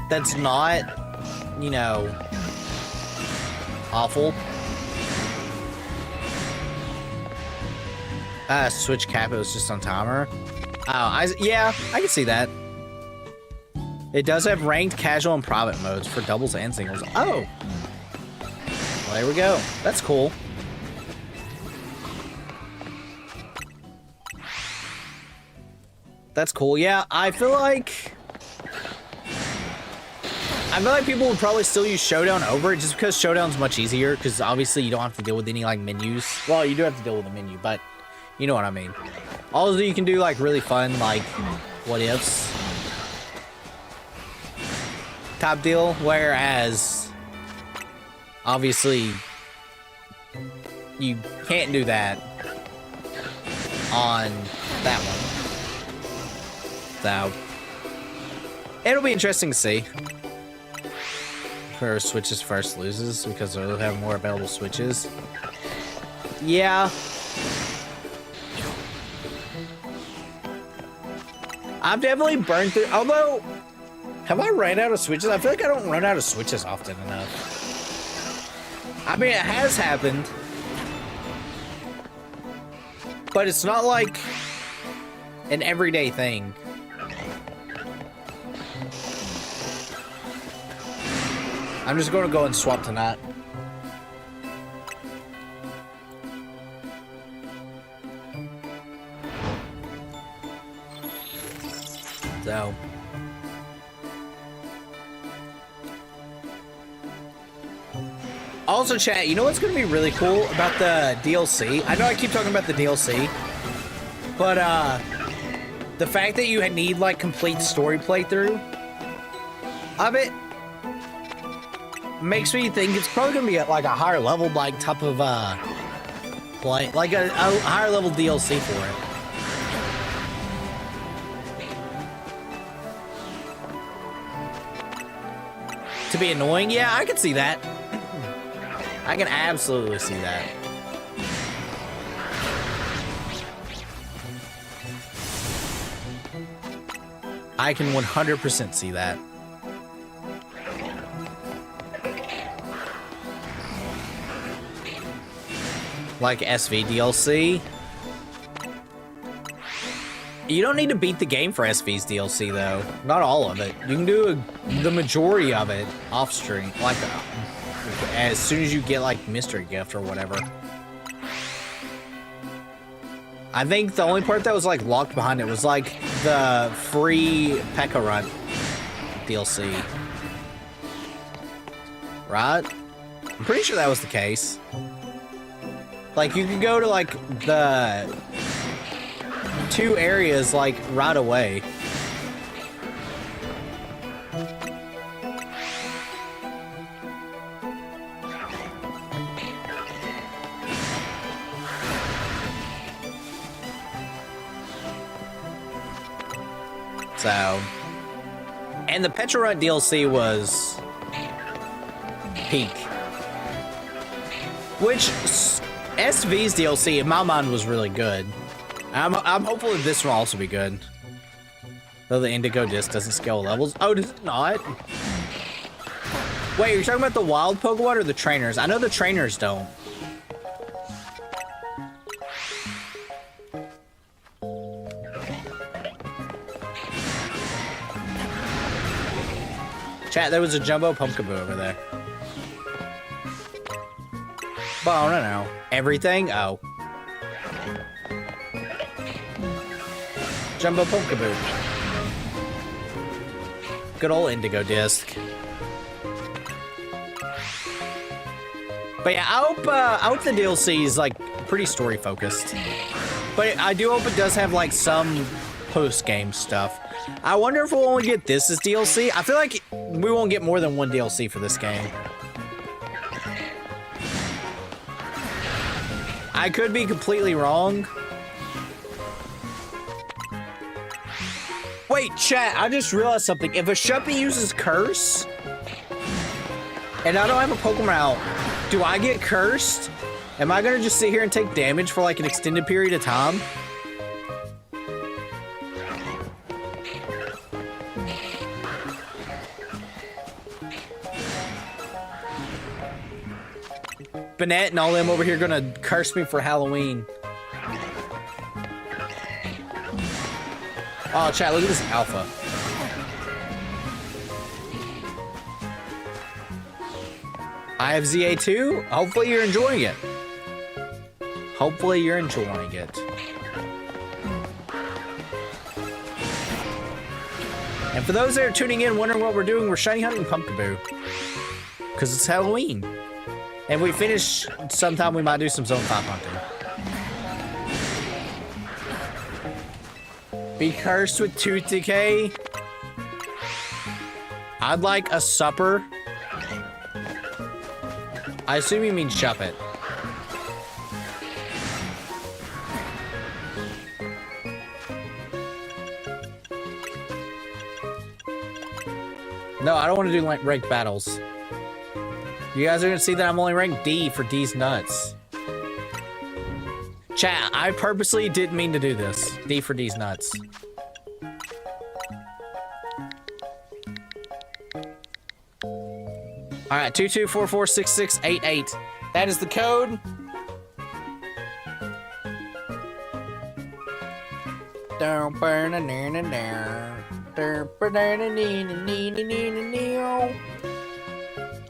That's not, awful. Switch cap, it was just on timer. Oh, yeah, I can see that. It does have ranked, casual, and private modes for doubles and singles. Oh! Well, there we go. That's cool. That's cool. Yeah, I feel like people would probably still use Showdown over it just because Showdown's much easier, because obviously you don't have to deal with any menus. Well, you do have to deal with the menu, but you know what I mean. Also, you can do really fun what ifs type deal, whereas obviously you can't do that on that one. So it'll be interesting to see. Whoever switches first loses because they'll have more available switches. Yeah. I've definitely burned through, although, have I ran out of switches? I feel like I don't run out of switches often enough. I mean, it has happened, but it's not an everyday thing. I'm just going to go and swap tonight. So. Also, chat, you know what's going to be really cool about the DLC? I know I keep talking about the DLC, but the fact that you need like complete story playthrough of it makes me think it's probably going to be at like a higher level like type of play, like a higher level DLC for it. To be annoying? Yeah, I can see that. I can absolutely see that. I can 100% see that. Like SV DLC. You don't need to beat the game for SV's DLC though. Not all of it. You can do the majority of it off stream, like as soon as you get like mystery gift or whatever. I think the only part that was like locked behind it was like the free P.E.K.K.A. run DLC. Right? I'm pretty sure that was the case. Like you could go to like the 2 areas like right away. So, and the Petra Run DLC was peak. Which SV's DLC in my mind was really good. I'm hopeful that this will also be good. Though the Indigo disc doesn't scale levels. Oh, does it not? Wait, you're talking about the wild Pokemon or the trainers? I know the trainers don't. Chat, there was a Jumbo Pumpkaboo over there. But I don't know. Everything? Oh. Jumbo Pumpkaboo. Good old Indigo disc. But yeah, I hope the DLC is like pretty story focused. But I do hope it does have like some post-game stuff. I wonder if we'll only get this as DLC. I feel like we won't get more than one DLC for this game. I could be completely wrong. Wait, chat, I just realized something. If a Shuppet uses Curse, and I don't have a Pokemon out, do I get cursed? Am I gonna just sit here and take damage for like an extended period of time? Bennett and all them over here gonna curse me for Halloween. Oh, chat, look at this alpha. I have ZA2. Hopefully you're enjoying it. Hopefully you're enjoying it. And for those that are tuning in wondering what we're doing, we're shiny hunting Pumpkaboo. Because it's Halloween. And we finish sometime, we might do some Zone 5 hunting. Be cursed with tooth decay. I'd like a supper. I assume you mean Shuppet. No, I don't want to do like ranked battles. You guys are gonna see that I'm only ranked D for D's nuts. Chat, I purposely didn't mean to do this. D for D's nuts. Alright, 22446688. That is the code.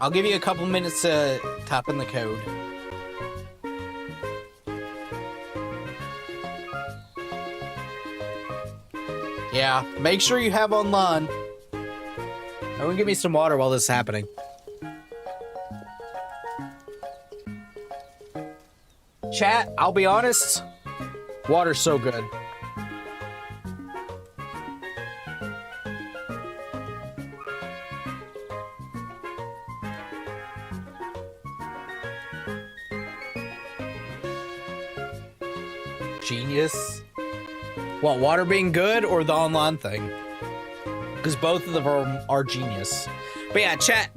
I'll give you a couple minutes to type in the code. Yeah, make sure you have online. Everyone give me some water while this is happening. Chat, I'll be honest, water's so good. Genius. What, water being good or the online thing? Because both of them are genius. But yeah, chat,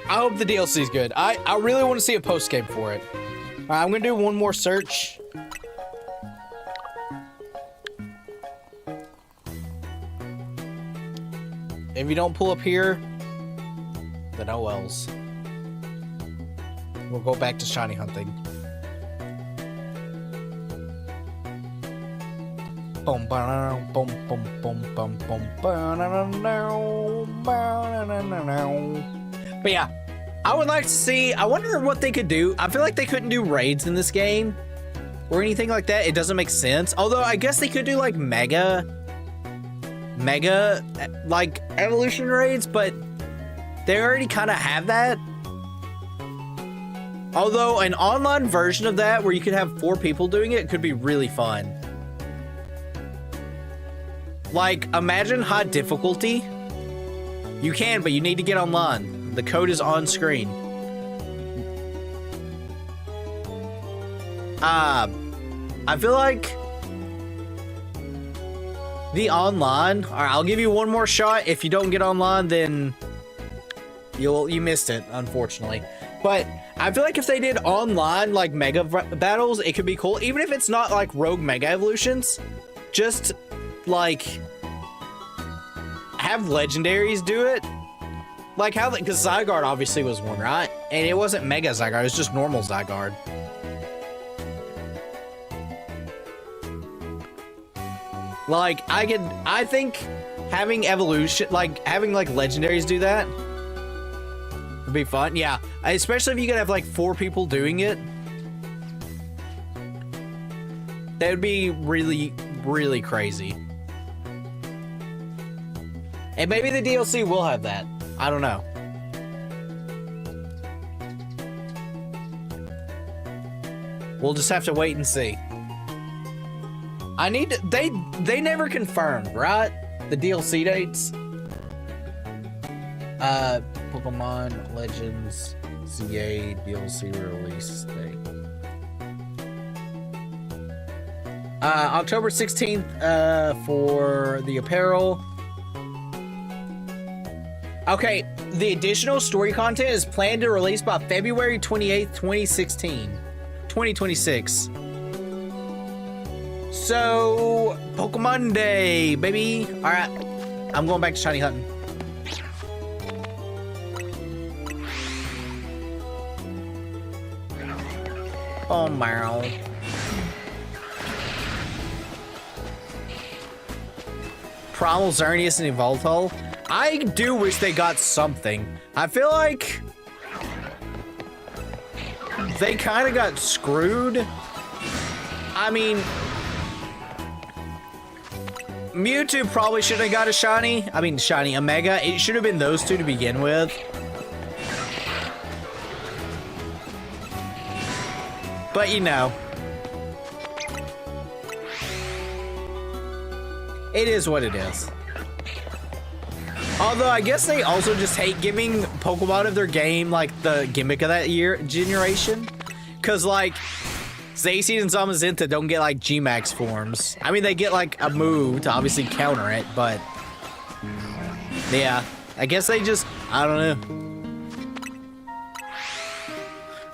I hope the DLC is good. I really want to see a post game for it. All right, I'm gonna do one more search. If you don't pull up here, then oh wells. We'll go back to shiny hunting. Boom, boom, boom, boom, boom, boom, boom. But yeah, I would like to see. I wonder what they could do. I feel like they couldn't do raids in this game or anything like that. It doesn't make sense. Although I guess they could do like mega like evolution raids, but they already kind of have that. Although an online version of that where you could have 4 people doing it could be really fun. Like, imagine high difficulty. You can, but you need to get online. The code is on screen. I feel like the online. All right, I'll give you one more shot. If you don't get online, then you missed it, unfortunately. But I feel like if they did online like mega battles, it could be cool. Even if it's not like rogue mega evolutions, just like have legendaries do it. Like how, because Zygarde obviously was one, right? And it wasn't Mega Zygarde, it was just normal Zygarde. Like, I think having evolution, like having like legendaries do that would be fun. Yeah, especially if you could have like 4 people doing it. That would be really, really crazy. And maybe the DLC will have that. I don't know. We'll just have to wait and see. I need to, they never confirmed, right? The DLC dates. Pokemon Legends CA DLC release date. October 16th for the apparel. Okay, the additional story content is planned to release by February 28th, 2026. So, Pokemon Day, baby. All right, I'm going back to shiny hunting. Oh, meow. Primal Xerneas and Evoltol. I do wish they got something. I feel like they kind of got screwed. I mean, Mewtwo probably should have got a shiny. I mean, shiny, a mega. It should have been those 2 to begin with. But you know, it is what it is. Although I guess they also just hate giving Pokemon of their game like the gimmick of that generation. Cause like Zacian and Zamazenta don't get like G-Max forms. I mean, they get like a move to obviously counter it, but yeah, I guess they just, I don't know.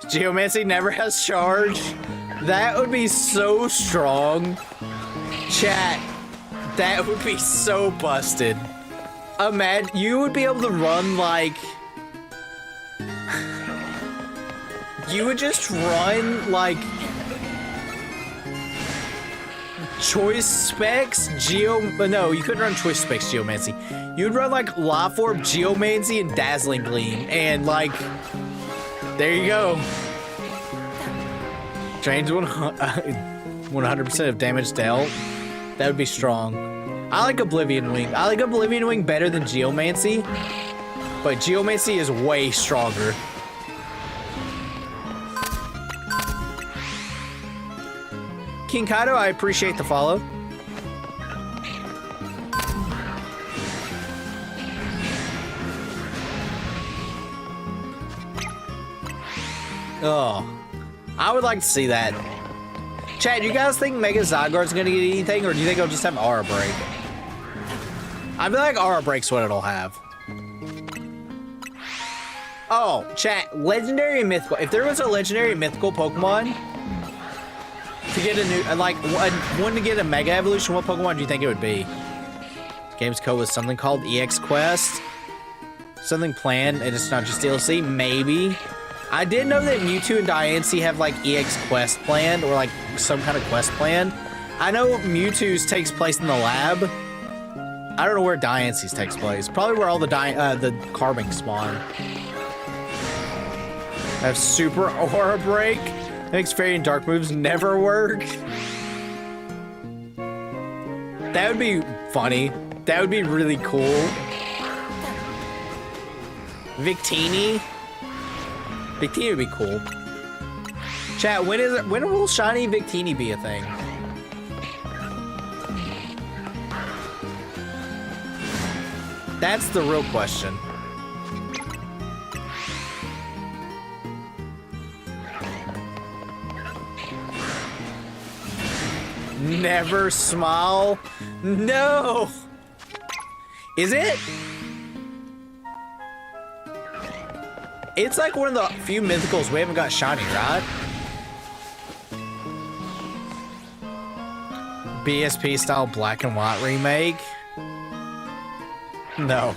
Geomancy never has charge. That would be so strong. Chat, that would be so busted. Imagine, you would be able to run like... You would just run like... Choice Specs, no, you couldn't run Choice Specs Geomancy. You'd run like Life Orb, Geomancy, and Dazzling Gleam, and like, there you go. Drains 100% of damage dealt. That would be strong. I like Oblivion Wing. I like Oblivion Wing better than Geomancy, but Geomancy is way stronger. King Kaido, I appreciate the follow. Oh, I would like to see that. Chad, you guys think Mega Zygarde's gonna get anything, or do you think it'll just have Aura Break? I feel like Aura Break's what it'll have. Oh, chat, Legendary and Mythical. If there was a Legendary and Mythical Pokemon to get a new, like, one to get a Mega Evolution, what Pokemon do you think it would be? Game's code was something called EX Quest. Something planned, and it's not just DLC, maybe. I did know that Mewtwo and Diancie have, like, EX Quest planned, or, like, some kind of quest planned. I know Mewtwo's takes place in the lab. I don't know where Diancie's takes place. Probably where all the Carbink spawn. I have Super Aura Break. That makes Fairy and Dark moves never work. That would be funny. That would be really cool. Victini. Victini would be cool. Chat, when will Shiny Victini be a thing? That's the real question. Never smile? No! Is it? It's like one of the few mythicals we haven't got shiny, right? BSP style black and white remake? No.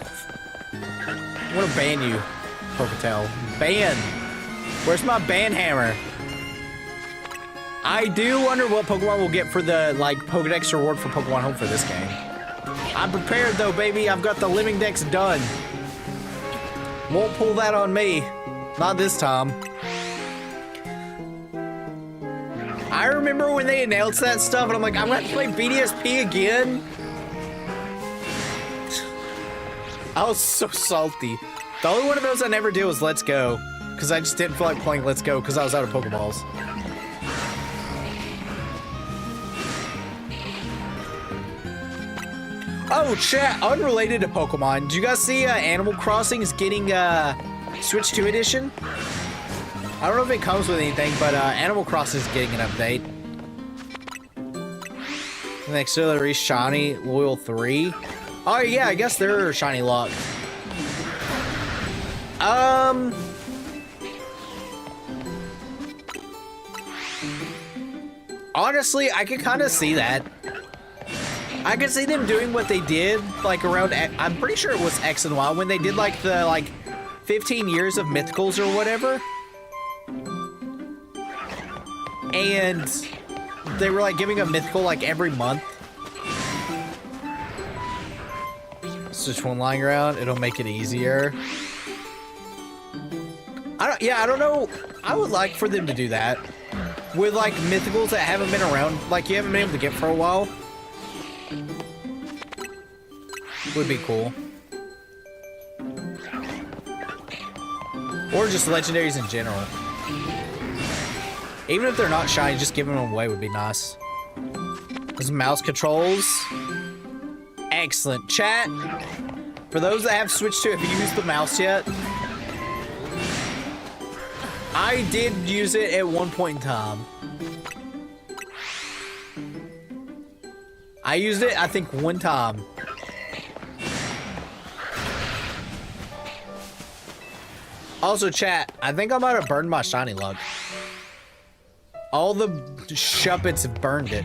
I'm gonna ban you, Poketail. Ban! Where's my ban hammer? I do wonder what Pokemon we'll get for the, like, Pokedex reward for Pokemon Home for this game. I'm prepared, though, baby. I've got the Living Dex done. Won't pull that on me. Not this time. I remember when they announced that stuff, and I'm like, I'm gonna have to play BDSP again? I was so salty. The only one of those I never did was Let's Go, because I just didn't feel like playing Let's Go because I was out of Pokeballs. Oh, chat, unrelated to Pokemon, did you guys see Animal Crossing is getting Switch 2 edition? I don't know if it comes with anything, but Animal Crossing is getting an update. Next to the Shiny Loyal 3. Oh yeah, I guess they're Shiny Luck. Honestly, I could kind of see that. I could see them doing what they did, like, around, I'm pretty sure it was X and Y, when they did, like, the, like, 15 years of Mythicals or whatever. And they were, like, giving a Mythical, like, every month. Switch one lying around, it'll make it easier. I don't know. I would like for them to do that. With, like, Mythicals that haven't been around, like, you haven't been able to get for a while. Would be cool. Or just legendaries in general. Even if they're not shiny, just giving them away would be nice. Those mouse controls. Excellent. Chat, for those that have Switch 2, have you used the mouse yet? I did use it at one point in time. I used it, I think, one time. Also, chat, I think I might have burned my Shiny Luck. All the shuppets have burned it.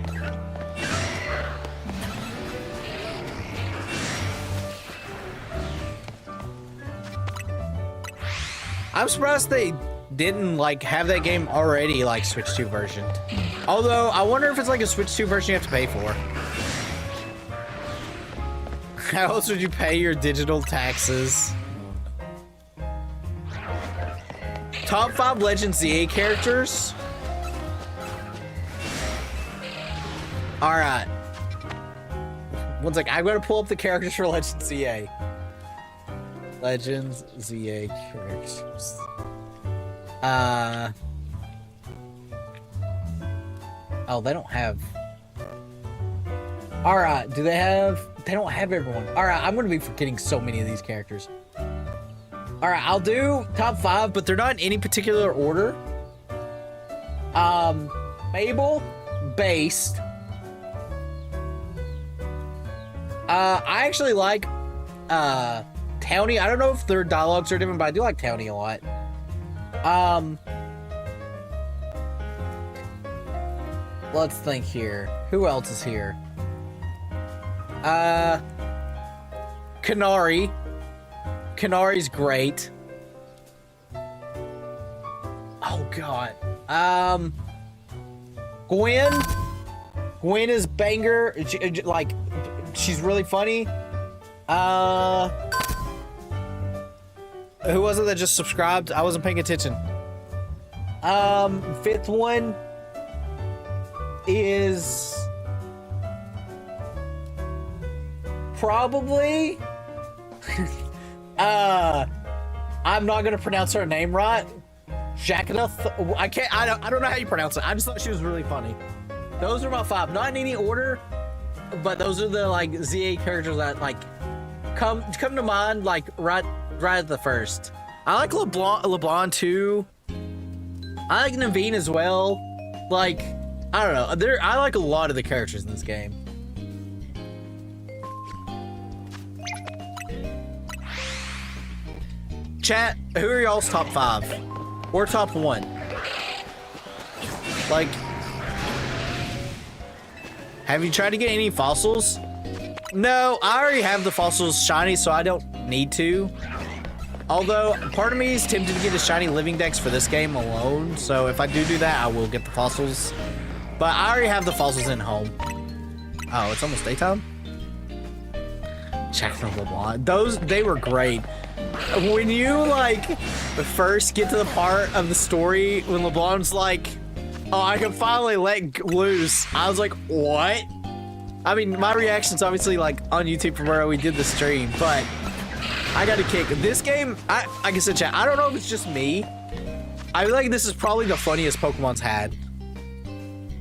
I'm surprised they didn't, like, have that game already, like, Switch 2 version. Although, I wonder if it's like a Switch 2 version you have to pay for. How else would you pay your digital taxes? Top 5 Legend ZA characters? Alright. One sec, I'm gonna pull up the characters for Legend ZA. Legends ZA characters. Oh, they don't have... Alright, do they have... They don't have everyone. Alright, I'm gonna be forgetting so many of these characters. Alright, I'll do top 5, but they're not in any particular order. Mabel, Based. I actually like, Townie. I don't know if their dialogues are different, but I do like Townie a lot. Let's think here. Who else is here? Canary. Canary's great. Oh god. Gwen. Gwen is banger. Like, she's really funny. Who was it that just subscribed? I wasn't paying attention. Fifth one is probably I'm not gonna pronounce her name right. Jacqueline. I don't know how you pronounce it. I just thought she was really funny. Those are my 5. Not in any order, but those are the like ZA characters that like come to mind like right at the first. I like LeBlanc too. I like Naveen as well. Like, I don't know. I like a lot of the characters in this game. Chat, who are y'all's top 5? Or top 1? Like, have you tried to get any fossils? No, I already have the fossils shiny, so I don't need to. Although, part of me is tempted to get a shiny living dex for this game alone, so if I do that, I will get the fossils. But I already have the fossils in home. Oh, it's almost daytime? Check the LeBlanc. They were great. When you, like, first get to the part of the story when LeBlanc's like, oh, I can finally let loose, I was like, what? I mean, my reaction's obviously, like, on YouTube from where we did the stream, but I got a kick. This game, like I said, chat, I don't know if it's just me. I feel like this is probably the funniest Pokemon's had.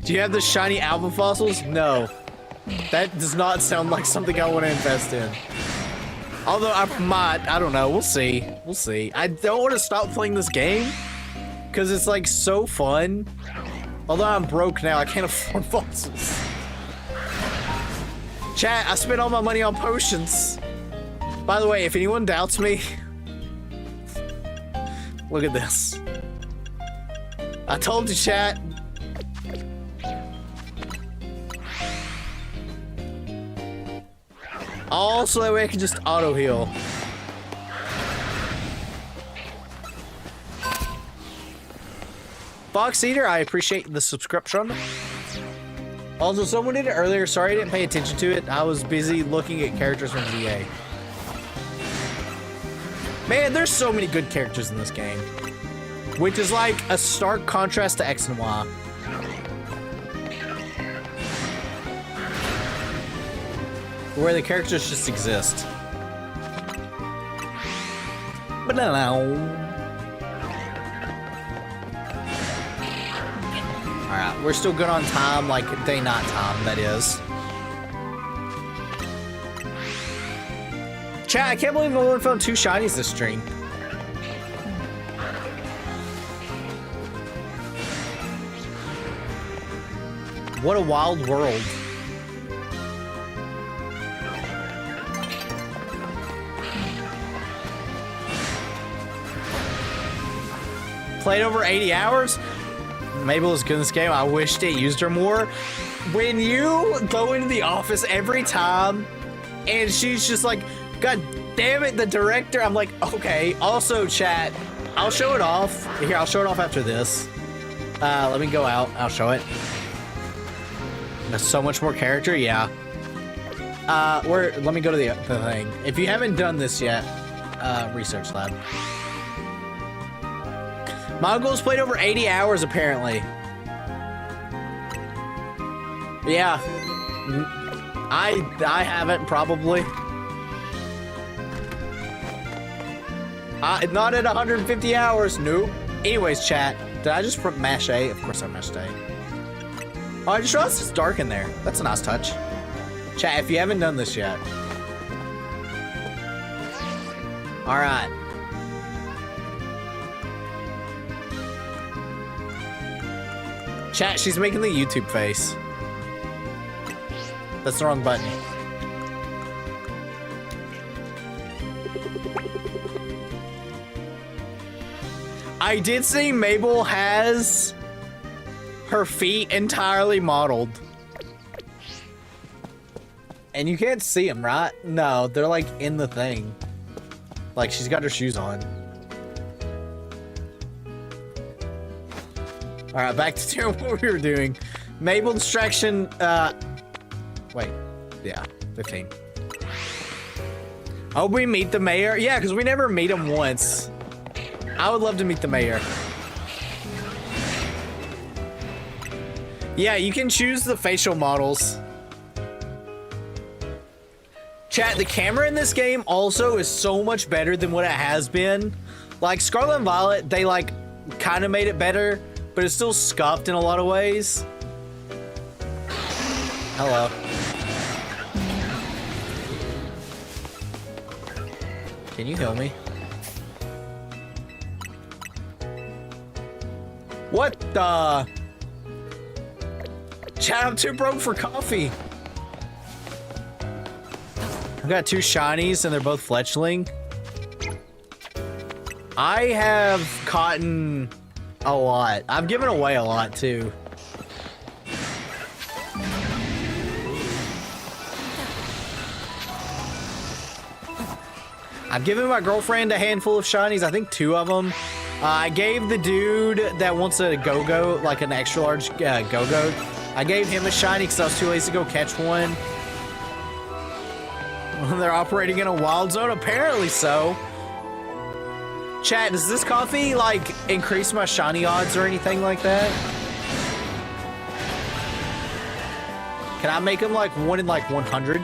Do you have the shiny album fossils? No. That does not sound like something I want to invest in. Although I might, I don't know, we'll see. We'll see. I don't want to stop playing this game because it's like so fun. Although I'm broke now, I can't afford fossils. Chat, I spent all my money on potions. By the way, if anyone doubts me, look at this. I told you, chat. Also, that way I can just auto heal. Fox Eater, I appreciate the subscription. Also, someone did it earlier. Sorry I didn't pay attention to it. I was busy looking at characters from ZA. Man, there's so many good characters in this game. Which is like a stark contrast to X and Y. Where the characters just exist. But no. Alright, we're still good on time, like day night time, that is. Chat, I can't believe I only found 2 shinies this stream. What a wild world. Played over 80 hours? Mabel is good in this game. I wished it used her more. When you go into the office every time and she's just like, God damn it, the director. I'm like, okay. Also, chat, I'll show it off. Here, I'll show it off after this. Let me go out. I'll show it. That's so much more character, yeah. Let me go to the thing. If you haven't done this yet, research lab. My uncle's played over 80 hours, apparently. Yeah. I haven't, probably. Not at 150 hours, nope. Anyways, chat, did I just mash A? Of course I mashed A. Oh, I just realized it's dark in there. That's a nice touch. Chat, if you haven't done this yet. All right. Chat, she's making the YouTube face. That's the wrong button. I did see Mabel has her feet entirely modeled. And you can't see them, right? No, they're like in the thing. Like she's got her shoes on. All right, back to doing what we were doing. Mabel distraction, wait, yeah, 15. Oh, we meet the mayor? Yeah, because we never meet him once. I would love to meet the mayor. Yeah, you can choose the facial models. Chat, the camera in this game also is so much better than what it has been. Like, Scarlet and Violet, they, like, kind of made it better, but it's still scuffed in a lot of ways. Hello. Can you heal me? What the? Chat, I'm too broke for coffee. I've got 2 shinies and they're both fletchling. I have gotten a lot. I've given away a lot too. I've given my girlfriend a handful of shinies, I think 2 of them. I gave the dude that wants a go-go, like an extra large go-go, I gave him a shiny because I was too lazy to go catch one. They're operating in a wild zone? Apparently so. Chat, does this coffee, like, increase my shiny odds or anything like that? Can I make them, like, 1 in, like, 100?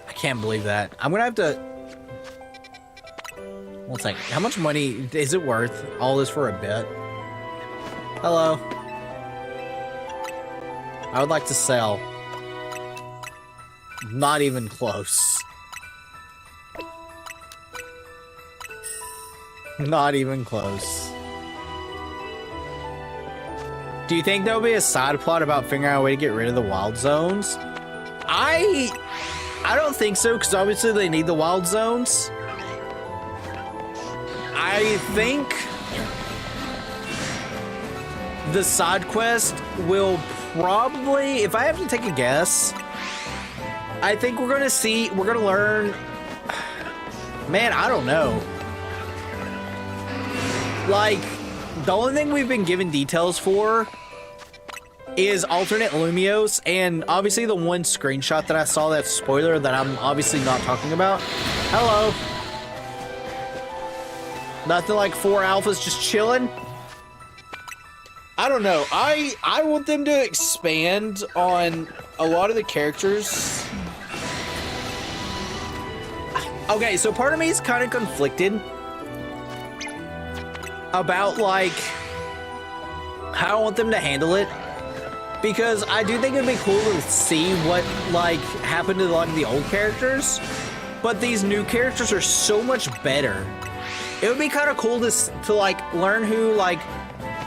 I can't believe that. I'm gonna have to... One second. How much money is it worth? All this for a bit? Hello. I would like to sell. Not even close. Not even close. Do you think there'll be a side plot about figuring out a way to get rid of the wild zones? I don't think so, because obviously they need the wild zones. I think the side quest will probably, if I have to take a guess, I think we're gonna learn, man, I don't know. Like, the only thing we've been given details for is alternate Lumios, and obviously the one screenshot that I saw, that's spoiler, that I'm obviously not talking about. Hello. Nothing like 4 alphas just chilling. I don't know. I want them to expand on a lot of the characters. Okay, so part of me is kind of conflicted about, like, how I want them to handle it. Because I do think it'd be cool to see what, like, happened to a lot of the old characters. But these new characters are so much better. It would be kind of cool to like, learn who, like,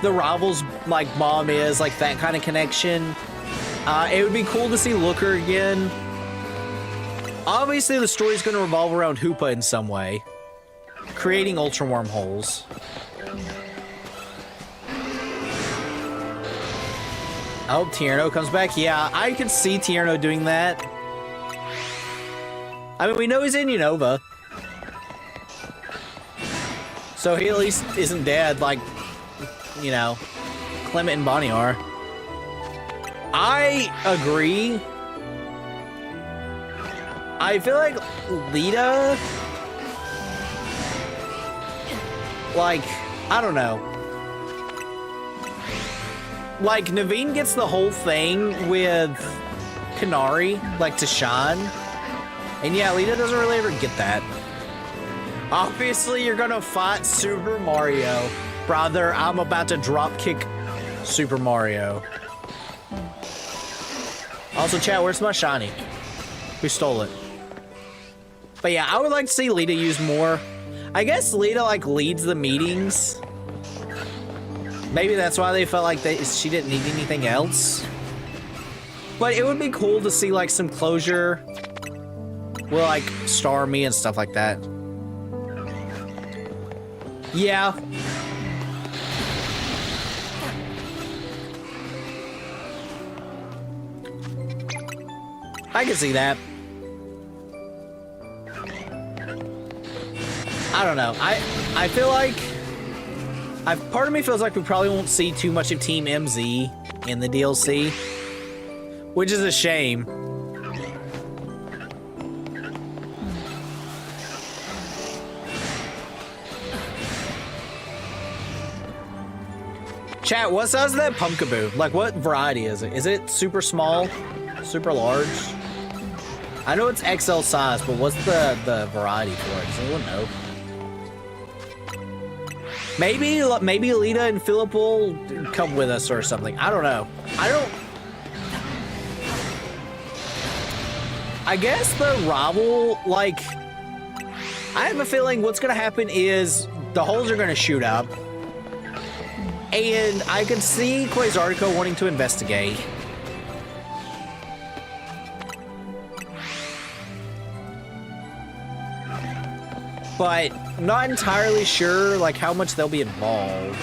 the rival's, like, mom is, like, that kind of connection. It would be cool to see Looker again. Obviously, the story's going to revolve around Hoopa in some way. Creating ultra wormholes. I hope Tierno comes back. Yeah, I could see Tierno doing that. I mean, we know he's in Unova. So he at least isn't dead like, you know, Clement and Bonnie are. I agree. I feel like Lita, like, I don't know. Like, Naveen gets the whole thing with Kanari, like, to shine. And yeah, Lita doesn't really ever get that. Obviously, you're gonna fight Super Mario. Brother, I'm about to drop kick Super Mario. Also, chat, where's my shiny? Who stole it? But yeah, I would like to see Lita use more. I guess Lita, like, leads the meetings. Maybe that's why they felt like she didn't need anything else. But it would be cool to see, like, some closure with, like, Starmie and stuff like that. Yeah. I can see that. I don't know. I feel like part of me feels like we probably won't see too much of Team MZ in the DLC, which is a shame. Chat, what size is that Pumpkaboo? Like, what variety is it? Is it super small? Super large? I know it's XL size, but what's the variety for it? Does anyone know? Maybe Lita and Philip will come with us or something. I don't know. I guess the rival, like, I have a feeling what's gonna happen is the holes are gonna shoot up. And I could see Quasartico wanting to investigate. But not entirely sure, like, how much they'll be involved.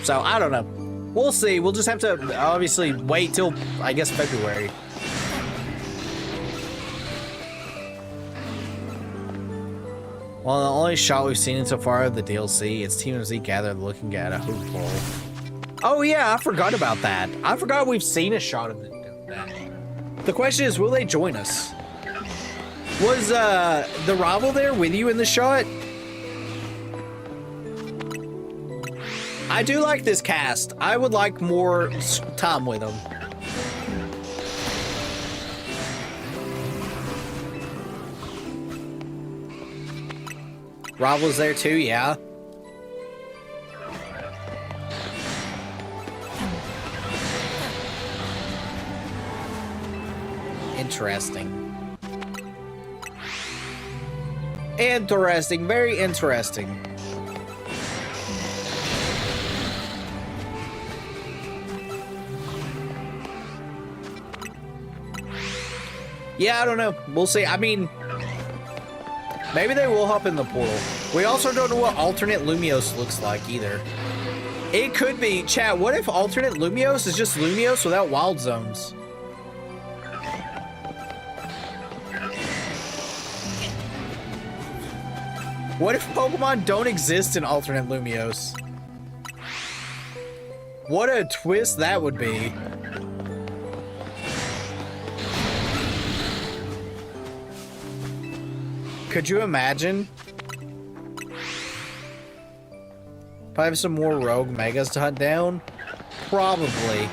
So, I don't know. We'll see. We'll just have to, obviously, wait till, I guess, February. Well, the only shot we've seen so far of the DLC, it's Team Z gathered looking at a hoop ball. Oh, yeah, I forgot about that. I forgot we've seen a shot of that. The question is, will they join us? Was the rival there with you in the shot? I do like this cast. I would like more time with them. Rival's there too, yeah. Interesting. Interesting, very interesting. Yeah, I don't know. We'll see. I mean, maybe they will hop in the portal. We also don't know what alternate Lumiose looks like either. It could be, chat, what if alternate Lumiose is just Lumiose without wild zones? What if Pokemon don't exist in alternate Lumiose? What a twist that would be. Could you imagine? Probably have some more rogue megas to hunt down? Probably.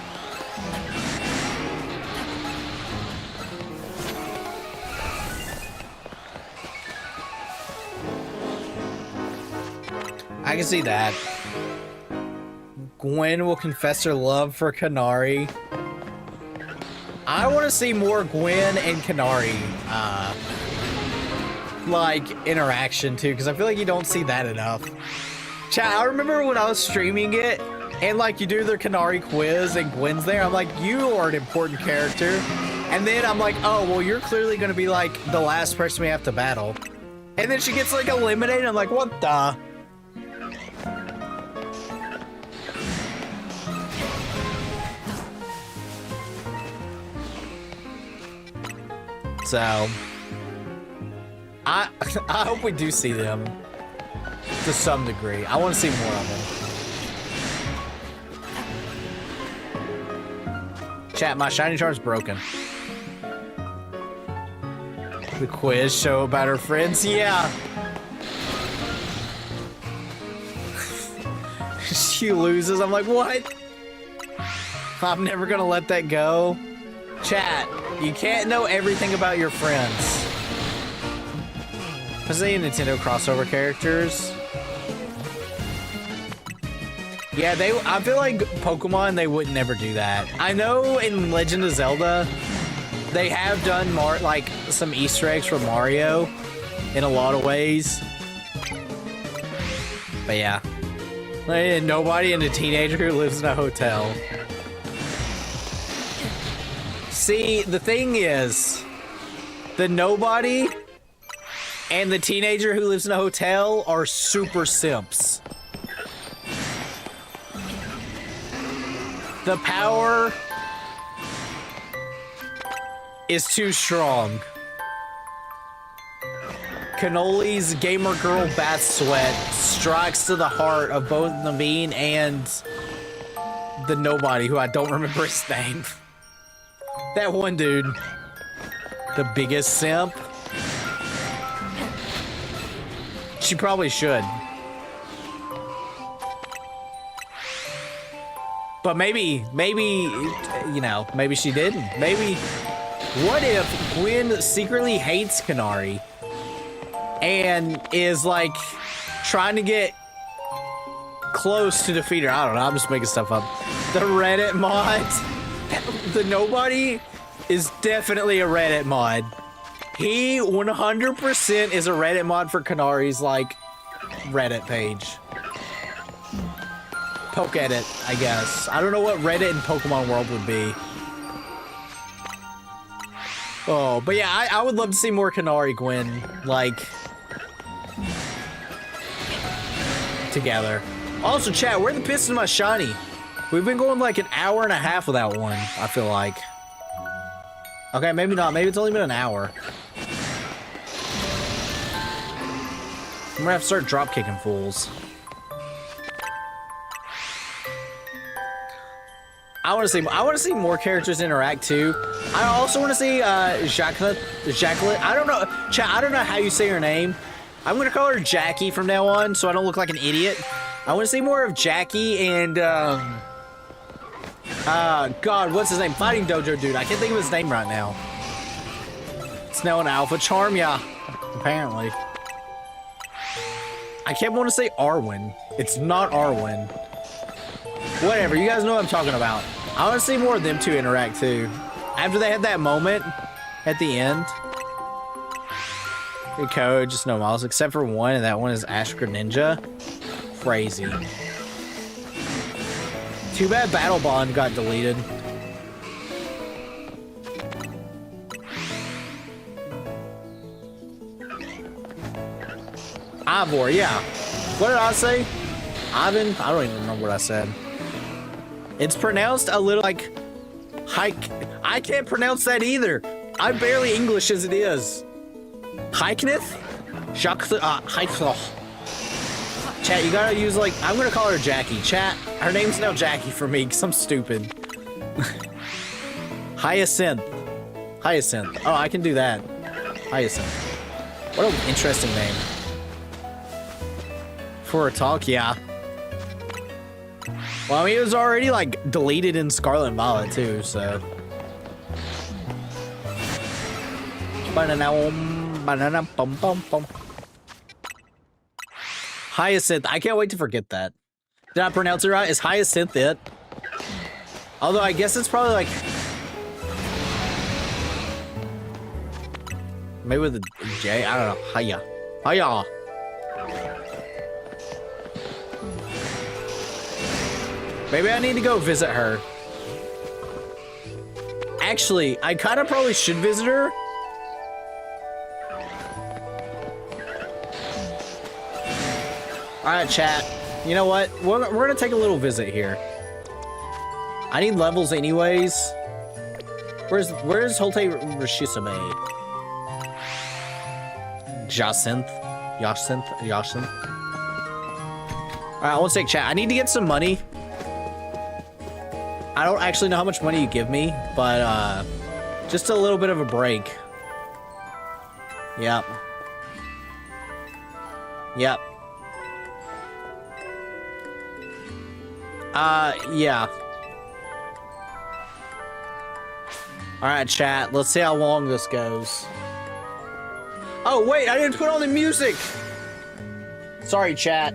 I can see that. Gwen will confess her love for Kanari. I want to see more Gwen and Kanari, like, interaction, too, because I feel like you don't see that enough. Chat, I remember when I was streaming it, and, like, you do their Kanari quiz, and Gwen's there, I'm like, you are an important character. And then I'm like, oh, well, you're clearly going to be, like, the last person we have to battle. And then she gets, like, eliminated, I'm like, what the... So, I I hope we do see them to some degree. I want to see more of them. Chat, my shiny charm's broken. The quiz show about her friends, yeah. She loses. I'm like, what? I'm never gonna let that go. Chat, you can't know everything about your friends. Was they Nintendo crossover characters? Yeah, I feel like Pokemon, they would never do that. I know in Legend of Zelda, they have done like some Easter eggs for Mario in a lot of ways. But yeah. Nobody and a teenager who lives in a hotel. See, the thing is, the nobody and the teenager who lives in a hotel are super simps. The power is too strong. Cannoli's gamer girl bath sweat strikes to the heart of both Naveen and the nobody, who I don't remember his name. That one dude. The biggest simp. She probably should. But maybe, you know, maybe she didn't. Maybe, what if Gwen secretly hates Kanari and is like trying to get close to defeat her? I don't know, I'm just making stuff up. The Reddit mod, the nobody is definitely a Reddit mod. He 100% is a Reddit mod for Kanari's like Reddit page. Poke Edit, I guess. I don't know what Reddit in Pokemon World would be. Oh, but yeah, I would love to see more Kanari Gwen, like, together. Also, chat, where the piss is my shiny? We've been going like an hour and a half without one, I feel like. Okay, maybe not. Maybe it's only been an hour. I'm gonna have to start drop kicking fools. I want to see more characters interact too. I also want to see Jacqueline. I don't know, chat. I don't know how you say her name. I'm gonna call her Jackie from now on, so I don't look like an idiot. I want to see more of Jackie and God, what's his name? Fighting Dojo dude. I can't think of his name right now. It's now an Alpha Charm, yeah. Apparently. I kept wanting to say Arwen. It's not Arwen. Whatever, you guys know what I'm talking about. I want to see more of them two interact too. After they had that moment at the end. Good code, just no models, except for one, and that one is Ashka Ninja. Crazy. Too bad Battle Bond got deleted. Ivor, yeah. What did I say? Ivan? I don't even remember what I said. It's pronounced a little like hike. I can't pronounce that either. I'm barely English as it is. Hiknith? Hiknoth. Chat, you gotta use like, I'm gonna call her Jackie. Chat, her name's now Jackie for me because I'm stupid. Hyacinth. Hyacinth. Oh, I can do that. Hyacinth. What an interesting name. For a talk, yeah. Well, I mean, it was already, like, deleted in Scarlet and Violet, too, so. Banana, bum, bum, bum. Hyacinth. I can't wait to forget that. Did I pronounce it right? Is Hyacinth it? Although, I guess it's probably, like... maybe with a J? I don't know. Hiya. Hiya. Maybe I need to go visit her. Actually, I kind of probably should visit her. Alright, chat. You know what? We're gonna take a little visit here. I need levels anyways. Where's Holte Rishisame? Jacinth. Alright, I want to take chat. I need to get some money. I don't actually know how much money you give me, but just a little bit of a break. Yep. Yep. Yeah. Alright, chat. Let's see how long this goes. Oh, wait, I didn't put on the music! Sorry, chat.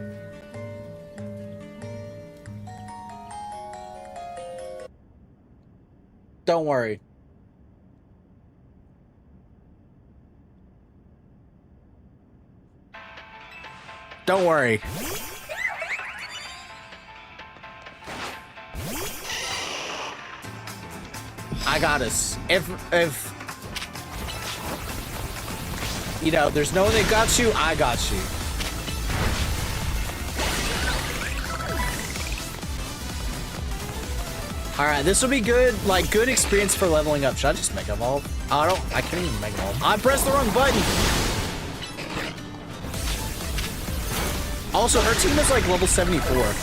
Don't worry. Don't worry. I got us. If you know, there's no one that got you, I got you. Alright, this will be good, like, good experience for leveling up. Should I just Mega Evolve? I can't even Mega Evolve. I pressed the wrong button! Also, her team is, like, level 74.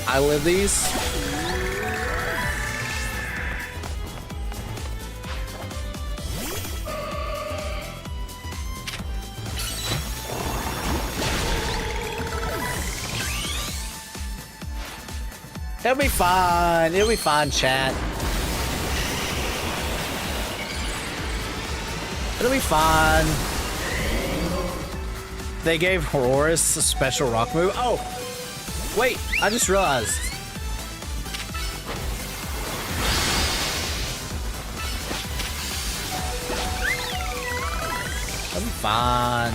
I live these. It'll be fine. It'll be fine, chat. It'll be fine. They gave Horus a special rock move. Oh, wait, I just realized. It'll be fine.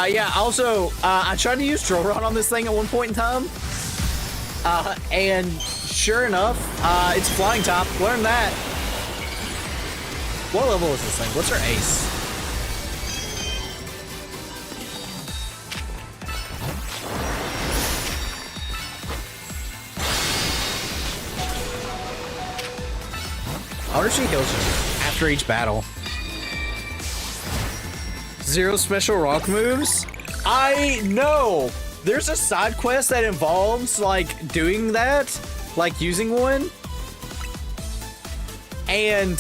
Yeah, also, I tried to use Drill Rod on this thing at one point in time. And sure enough, it's Flying Top. Learn that. What level is this thing? What's her ace? I wonder if she heals you after each battle. 0 special rock moves? I know! There's a side quest that involves, like, doing that. Like, using one. And...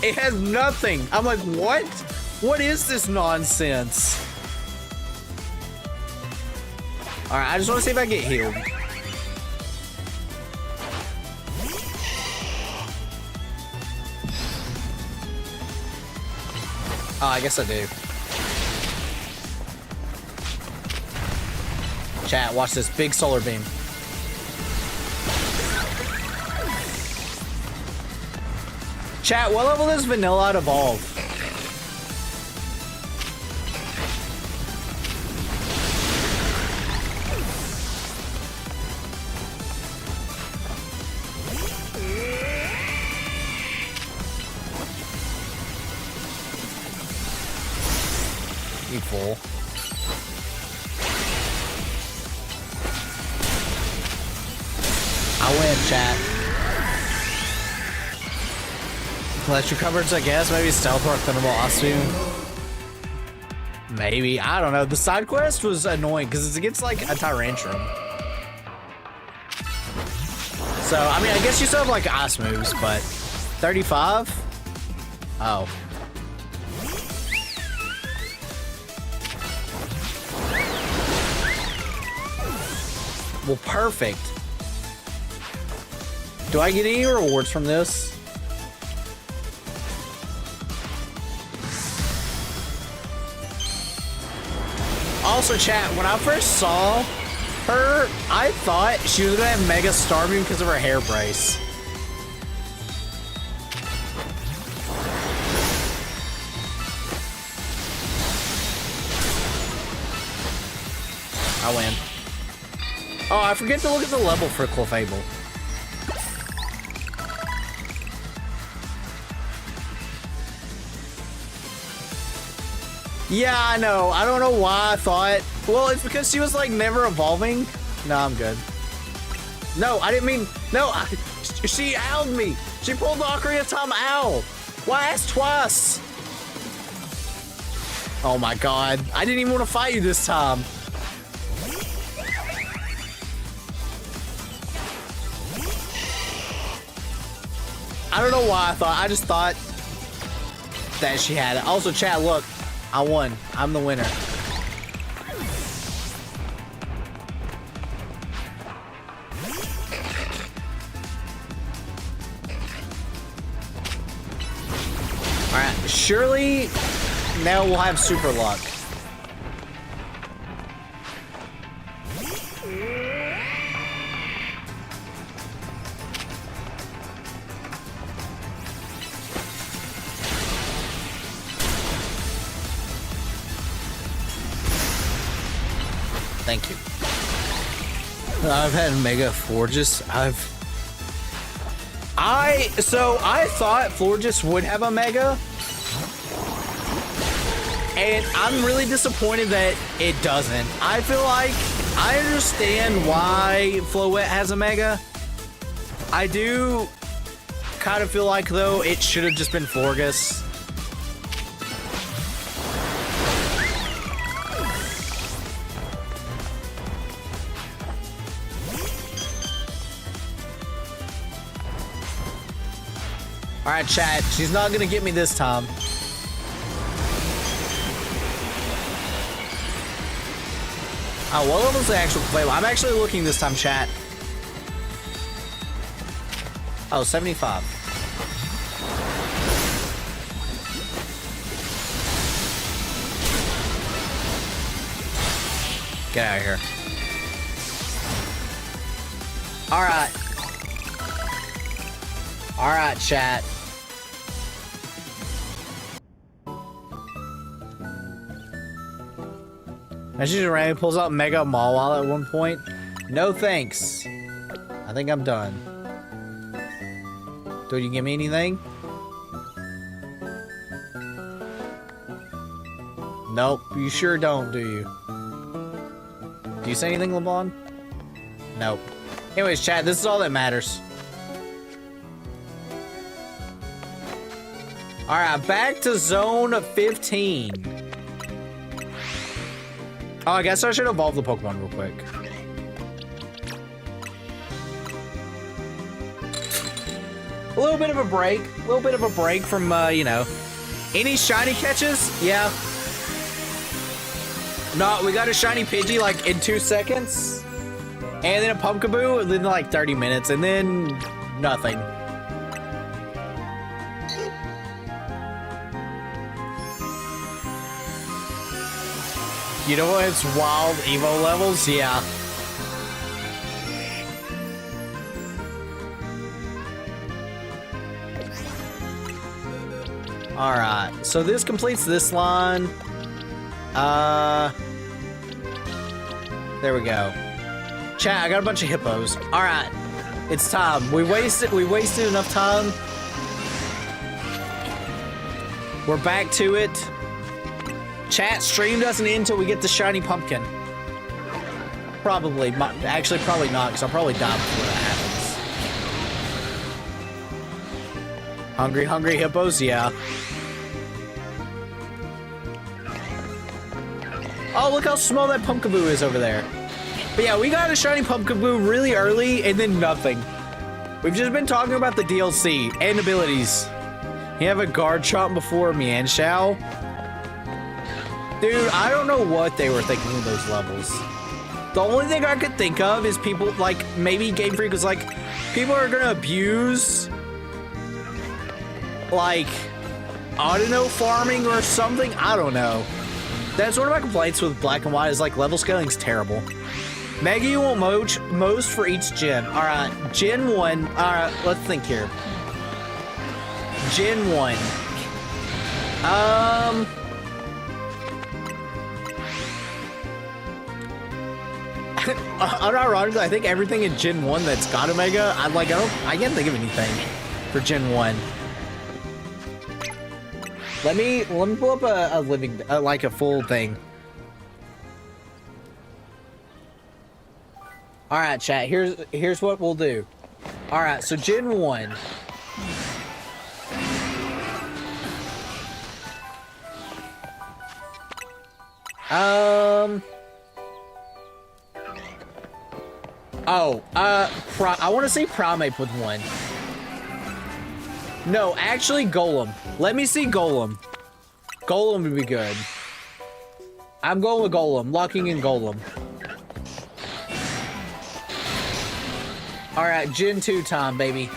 it has nothing. I'm like, what? What is this nonsense? Alright, I just want to see if I get healed. Oh, I guess I do. Chat, watch this big solar beam. Chat, what level does Vanilla evolve? You fool. I win, chat. Electric coverage, I guess. Maybe stealth or Thunderbolt Ostoon. Maybe. I don't know. The side quest was annoying because it gets like a Tyrantrum. So, I mean, I guess you still have like ice moves, but 35? Oh. Well, perfect. Do I get any rewards from this? Also, chat, when I first saw her, I thought she was gonna have Mega Star Beam because of her hair brace. I win. Oh, I forget to look at the level for Clefable. Yeah, I know. I don't know why I thought. Well, it's because she was like never evolving. No, I'm good. No, I didn't mean. No, she owled me. She pulled the Ocarina of Time owl. Why ask twice? Oh my god. I didn't even want to fight you this time. I don't know why I just thought that she had it. Also, chat, look. I won. I'm the winner. Alright, surely now we'll have super luck. Thank you. I've had Mega Florges. So I thought Florges would have a Mega. And I'm really disappointed that it doesn't. I feel like I understand why Floette has a Mega. I do kind of feel like, though, it should have just been Florges. Alright, chat. She's not gonna get me this time. Oh, what level's the actual play? I'm actually looking this time, chat. Oh, 75. Get out of here. Alright. Alright, chat. Imagine just randomly pulls out Mega Mall Wallet at one point. No thanks. I think I'm done. Do you give me anything? Nope, you sure don't, do you? Do you say anything, LeBron? Nope. Anyways, chat, this is all that matters. Alright, back to zone 15. Oh, I guess I should evolve the Pokemon real quick. A little bit of a break. A little bit of a break from, you know. Any shiny catches? Yeah. No, we got a shiny Pidgey, like, in 2 seconds. And then a Pumpkaboo, and then, like, 30 minutes. And then, nothing. You know what? It's wild Evo levels? Yeah. Alright, so this completes this line. There we go. Chat, I got a bunch of hippos. Alright. It's time. We wasted enough time. We're back to it. Chat, stream doesn't end until we get the shiny pumpkin. Probably. Actually, probably not, because I'll probably die before that happens. Hungry, hungry hippos? Yeah. Oh, look how small that Pumpkaboo is over there. But yeah, we got a shiny Pumpkaboo really early, and then nothing. We've just been talking about the DLC and abilities. You have a Garchomp before Mienshao. Dude, I don't know what they were thinking of those levels. The only thing I could think of is people, like, maybe Game Freak was like, people are gonna abuse, like, Audino farming or something. I don't know. That's one of my complaints with Black and White is, like, level scaling's terrible. Mega you want most for each gen. Alright, Gen 1. Alright, let's think here. Gen 1. Unironically, I think everything in Gen 1 that's got a Mega, I can't think of anything for Gen 1. Let me pull up a living, like a full thing. All right, chat. Here's what we'll do. All right, so Gen 1. I want to say Primate with 1. No, actually Golem. Let me see Golem. Golem would be good. I'm going with Golem. Locking in Golem. Alright, Gen 2 time, baby.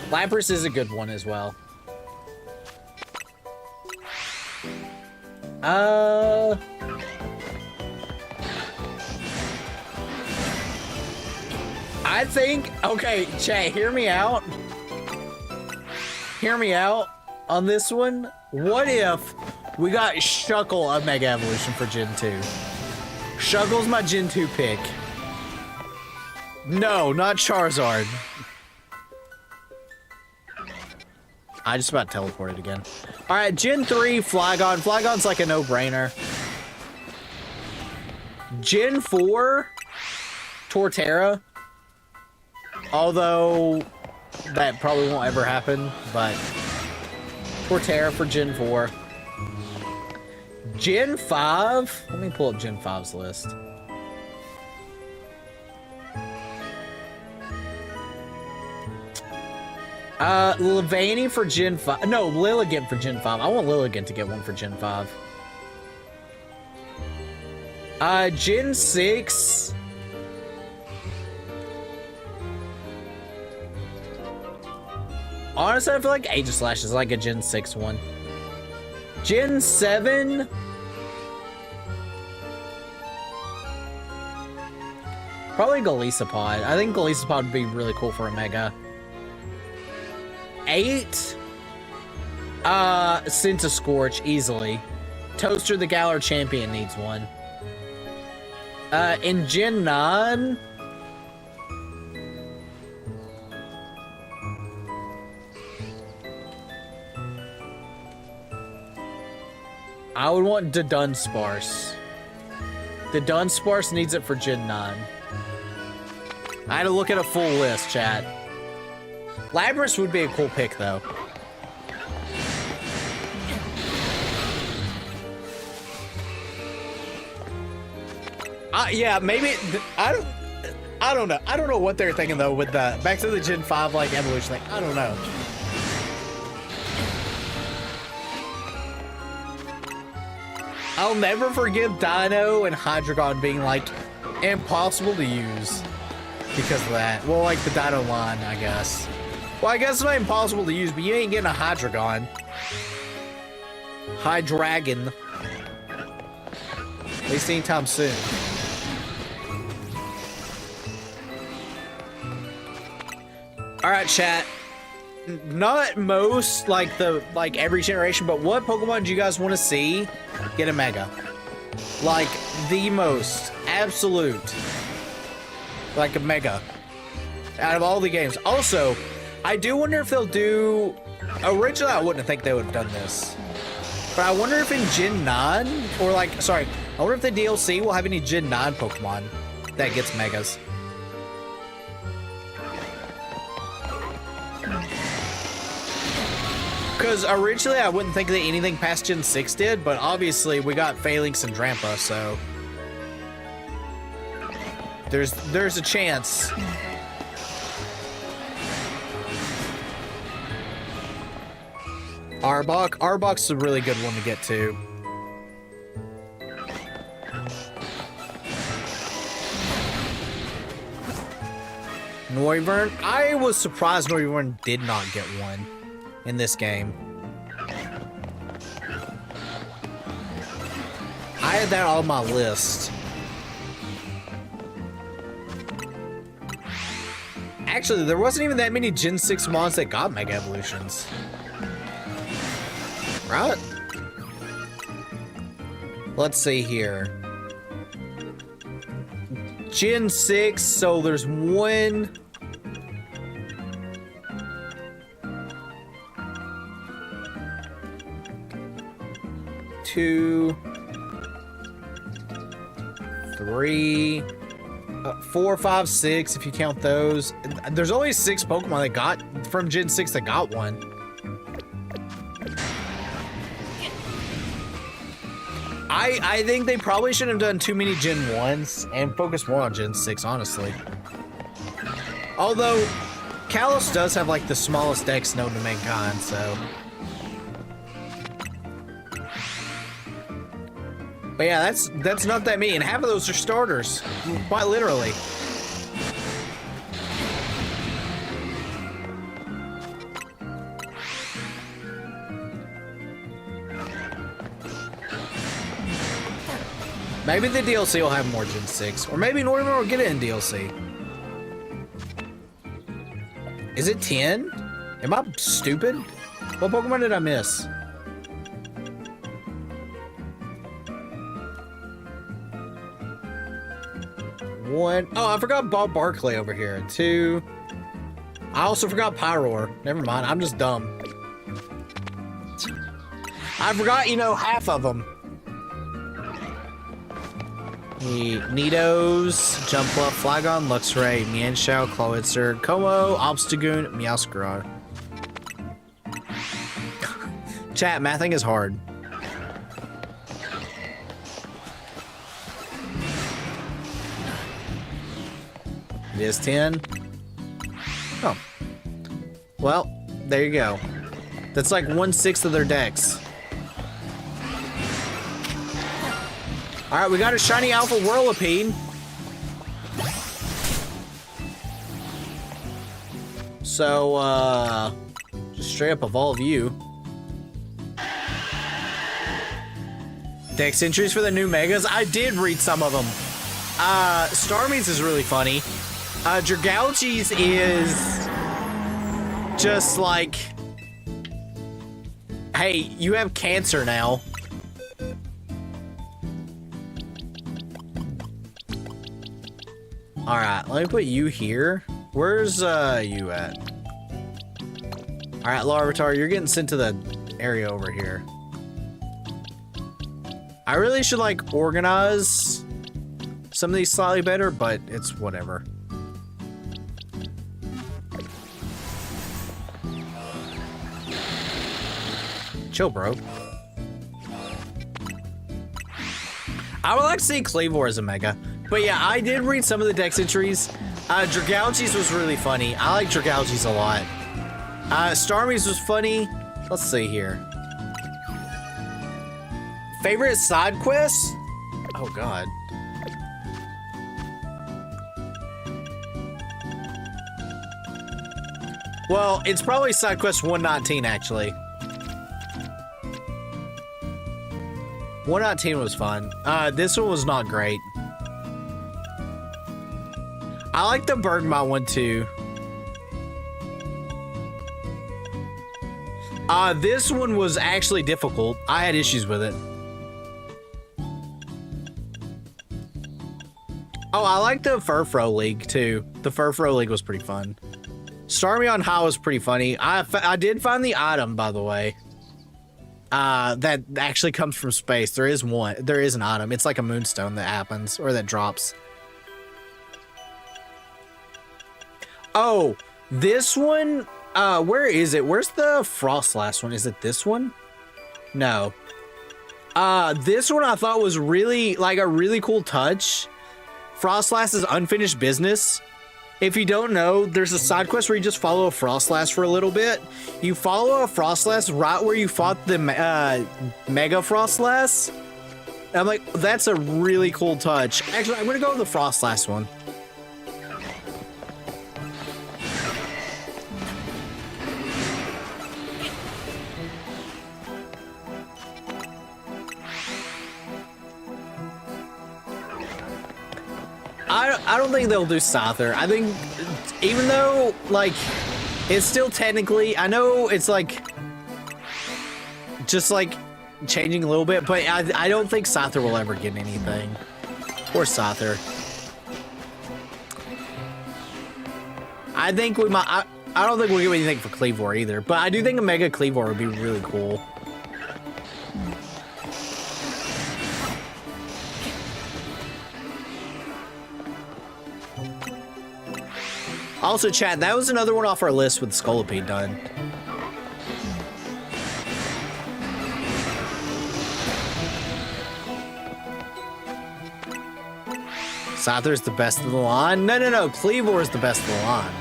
Lapras is a good one as well. I think, okay, chat, hear me out. Hear me out on this one. What if we got Shuckle a Mega Evolution for Gen 2? Shuckle's my Gen 2 pick. No, not Charizard. I just about teleported again. Alright, Gen 3, Flygon. Flygon's like a no-brainer. Gen 4, Torterra. Although, that probably won't ever happen, but Torterra for Gen 4. Gen 5? Let me pull up Gen 5's list. Levani for Gen 5. No, Lilligant for Gen 5. I want Lilligant to get one for Gen 5. Gen 6. Honestly, I feel like Aegislash is like a Gen 6 one. Gen 7. Probably Golisopod. I think Golisopod would be really cool for a Mega. 8. Scorch, easily. Toaster the Galar Champion needs one. In Gen 9. I would want the Dunsparce. The Dunsparce needs it for Gen 9. I had to look at a full list, chat. Lapras would be a cool pick, though. Yeah, maybe I don't know. I don't know what they're thinking though with the back to the Gen 5 like evolution thing. I don't know. I'll never forget Dino and Hydreigon being like impossible to use because of that. Well, like the Dino line, I guess. Well, I guess it's not impossible to use, but you ain't getting a Hydreigon. Hydreigon. At least anytime soon. Alright, chat. Not most, like every generation, but what Pokemon do you guys want to see get a Mega? Like, the most. Absolute. Like a Mega. Out of all the games. Also, I do wonder if they'll do... Originally, I wouldn't think they would have done this. But I wonder if in Gen 9, or like, sorry, I wonder if the DLC will have any Gen 9 Pokemon that gets Megas. Because originally I wouldn't think that anything past Gen 6 did, but obviously we got Phalanx and Drampa, so... There's a chance. Arbok's is a really good one to get to. Noivern? I was surprised Noivern did not get one in this game. I had that on my list. Actually, there wasn't even that many Gen 6 mons that got Mega Evolutions. Right? Let's see here. Gen 6, so there's one... 2, 3, 4, 5, 6, if you count those. There's only 6 Pokemon that got from Gen 6 that got one. I think they probably shouldn't have done too many Gen 1s and focus more on Gen 6, honestly. Although, Kalos does have like the smallest dex known to mankind, so. But yeah, that's not that many, and half of those are starters, quite literally. Maybe the DLC will have more Gen 6, or maybe Norman will get it in DLC. Is it 10? Am I stupid? What Pokemon did I miss? One. Oh, I forgot Bob Barkley over here. 2. I also forgot Pyroar. Never mind, I'm just dumb. I forgot, you know, half of them. Nidos, Jumpluff, Flygon, Luxray, Mienshao, Clawitzer, Como, Obstagoon, Meowscarada. Chat, mathing is hard. It is 10. Oh. Well, there you go. That's like 1/6 of their decks. Alright, we got a shiny Alpha Whirlipede. So, just straight up evolve you. Dex entries for the new Megas. I did read some of them. Starmie's is really funny. Dragalge's is just like, hey, you have cancer now. Alright, let me put you here. Where's you at? Alright, Larvitar, you're getting sent to the area over here. I really should like organize some of these slightly better, but it's whatever. Chill, bro. I would like to see Kleavor as a Mega. But yeah, I did read some of the dex entries. Dragalge's was really funny. I like Dragalge's a lot. Starmie's was funny. Let's see here. Favorite side quests? Oh god. Well, it's probably side quest 119 actually. 119 was fun. This one was not great. I like the Bergmont one too. This one was actually difficult. I had issues with it. Oh, I like the Furfrou League too. The Furfrou League was pretty fun. Starmie on High was pretty funny. I did find the item, by the way. That actually comes from space. There is one. There is an item. It's like a moonstone that happens or that drops. Oh, this one, where is it? Where's the Frostlass one? Is it this one? No. This one I thought was really, like, a really cool touch. Frostlass is unfinished business. If you don't know, there's a side quest where you just follow a Frostlass for a little bit. You follow a Frostlass right where you fought the Mega Frostlass. And I'm like, that's a really cool touch. Actually, I'm gonna go with the Frostlass one. I don't think they'll do Scyther. I think, even though, like, it's still technically, I know it's, like, just, like, changing a little bit, but I don't think Scyther will ever get anything. Poor Scyther. I think we might, I don't think we'll get anything for Kleavor either, but I do think a Mega Kleavor would be really cool. Also, chat, that was another one off our list with Scolipede done. Scyther's the best of the line? No, no, no. Cleavor is the best of the line.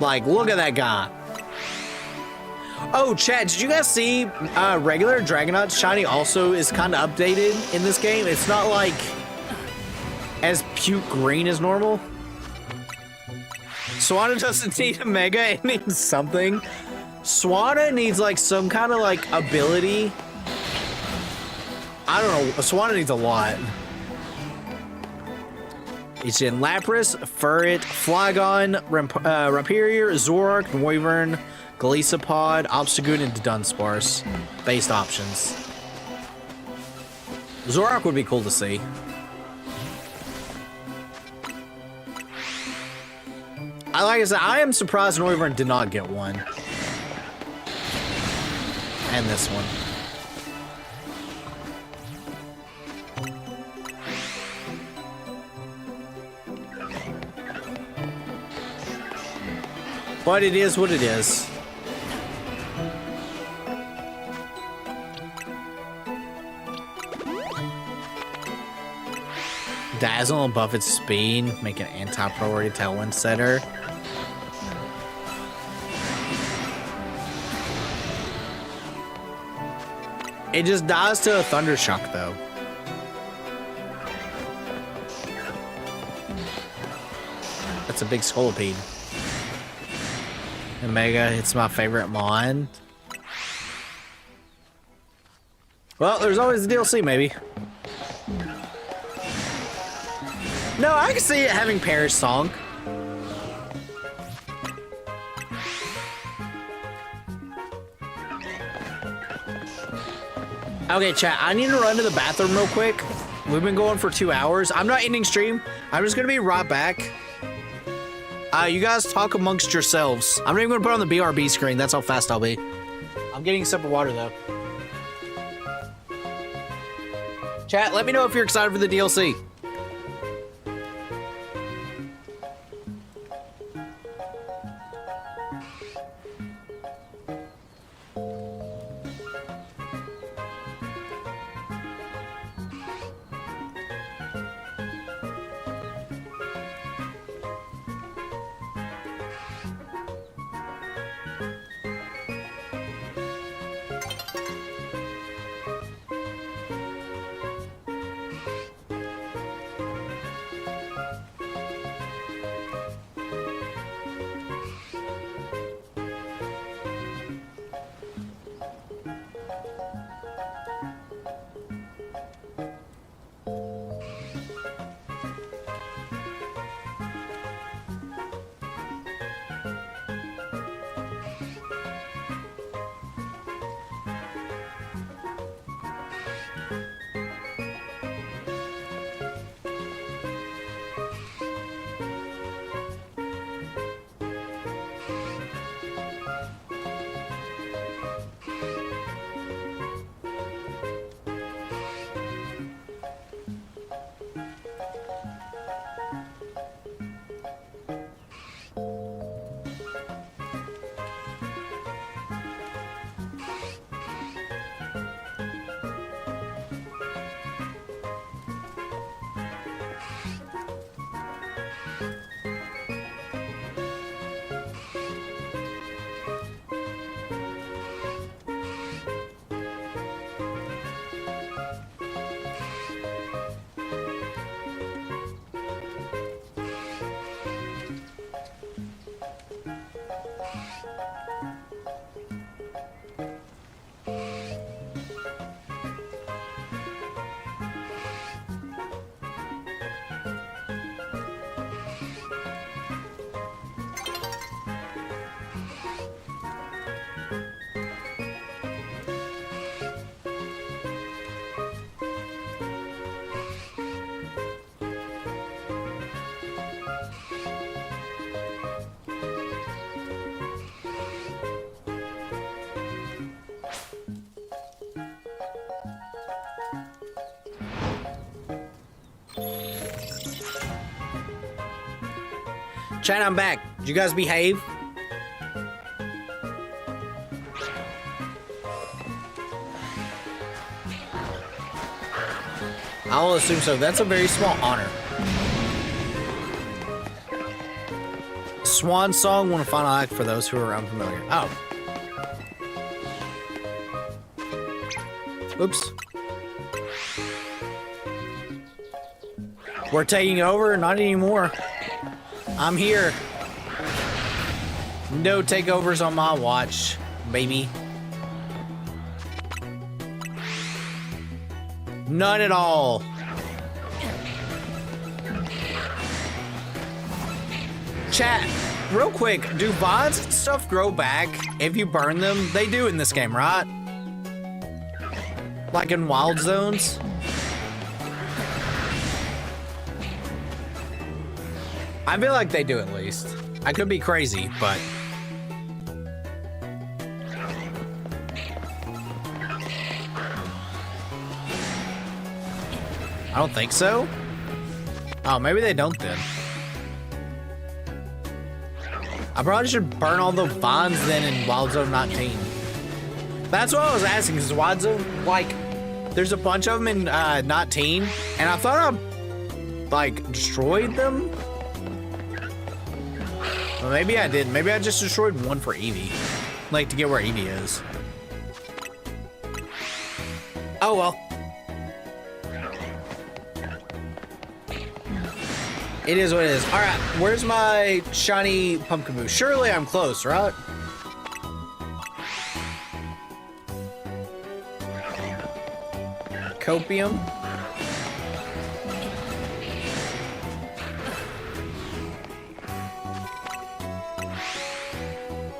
Like, look at that guy. Oh, chat, did you guys see regular Dragonite Shiny also is kind of updated in this game? It's not like as puke green as normal. Swanna doesn't need a Mega, it needs something. Swanna needs like some kind of like ability. I don't know, Swanna needs a lot. It's in Lapras, Furret, Flygon, Rhyperior, Zoroark, Noivern, Golisopod, Obstagoon, and Dunsparce. Based options. Zoroark would be cool to see. Like I said, I am surprised Noivern did not get one. And this one. But it is what it is. Dazzle and buff its speed, make an anti-priority tailwind setter. It just dies to a Thunder Shock, though. That's a big Scolipede. Omega, it's my favorite mon. Well, there's always the DLC, maybe. No, I can see it having Perish Song. Okay, chat, I need to run to the bathroom real quick. We've been going for 2 hours. I'm not ending stream. I'm just gonna be right back. You guys talk amongst yourselves. I'm not even gonna put on the BRB screen. That's how fast I'll be. I'm getting a sip of water, though. Chat, let me know if you're excited for the DLC. Chat, I'm back. Did you guys behave? I'll assume so. That's a very small honor. Swan Song, one final act for those who are unfamiliar. Oh. Oops. We're taking over? Not anymore. I'm here. No takeovers on my watch, baby. None at all. Chat, real quick, do vines and stuff grow back if you burn them? They do in this game, right? Like in wild zones? I feel like they do at least. I could be crazy, but... I don't think so. Oh, maybe they don't then. I probably should burn all the vines then in Wild Zone 19. That's what I was asking, is Wild Zone, like, there's a bunch of them in 19, and I thought I, like, destroyed them? Well, maybe I didn't. Maybe I just destroyed one for Eevee. Like, to get where Eevee is. Oh, well. It is what it is. All right, where's my shiny Pumpkaboo? Surely I'm close, right? Copium.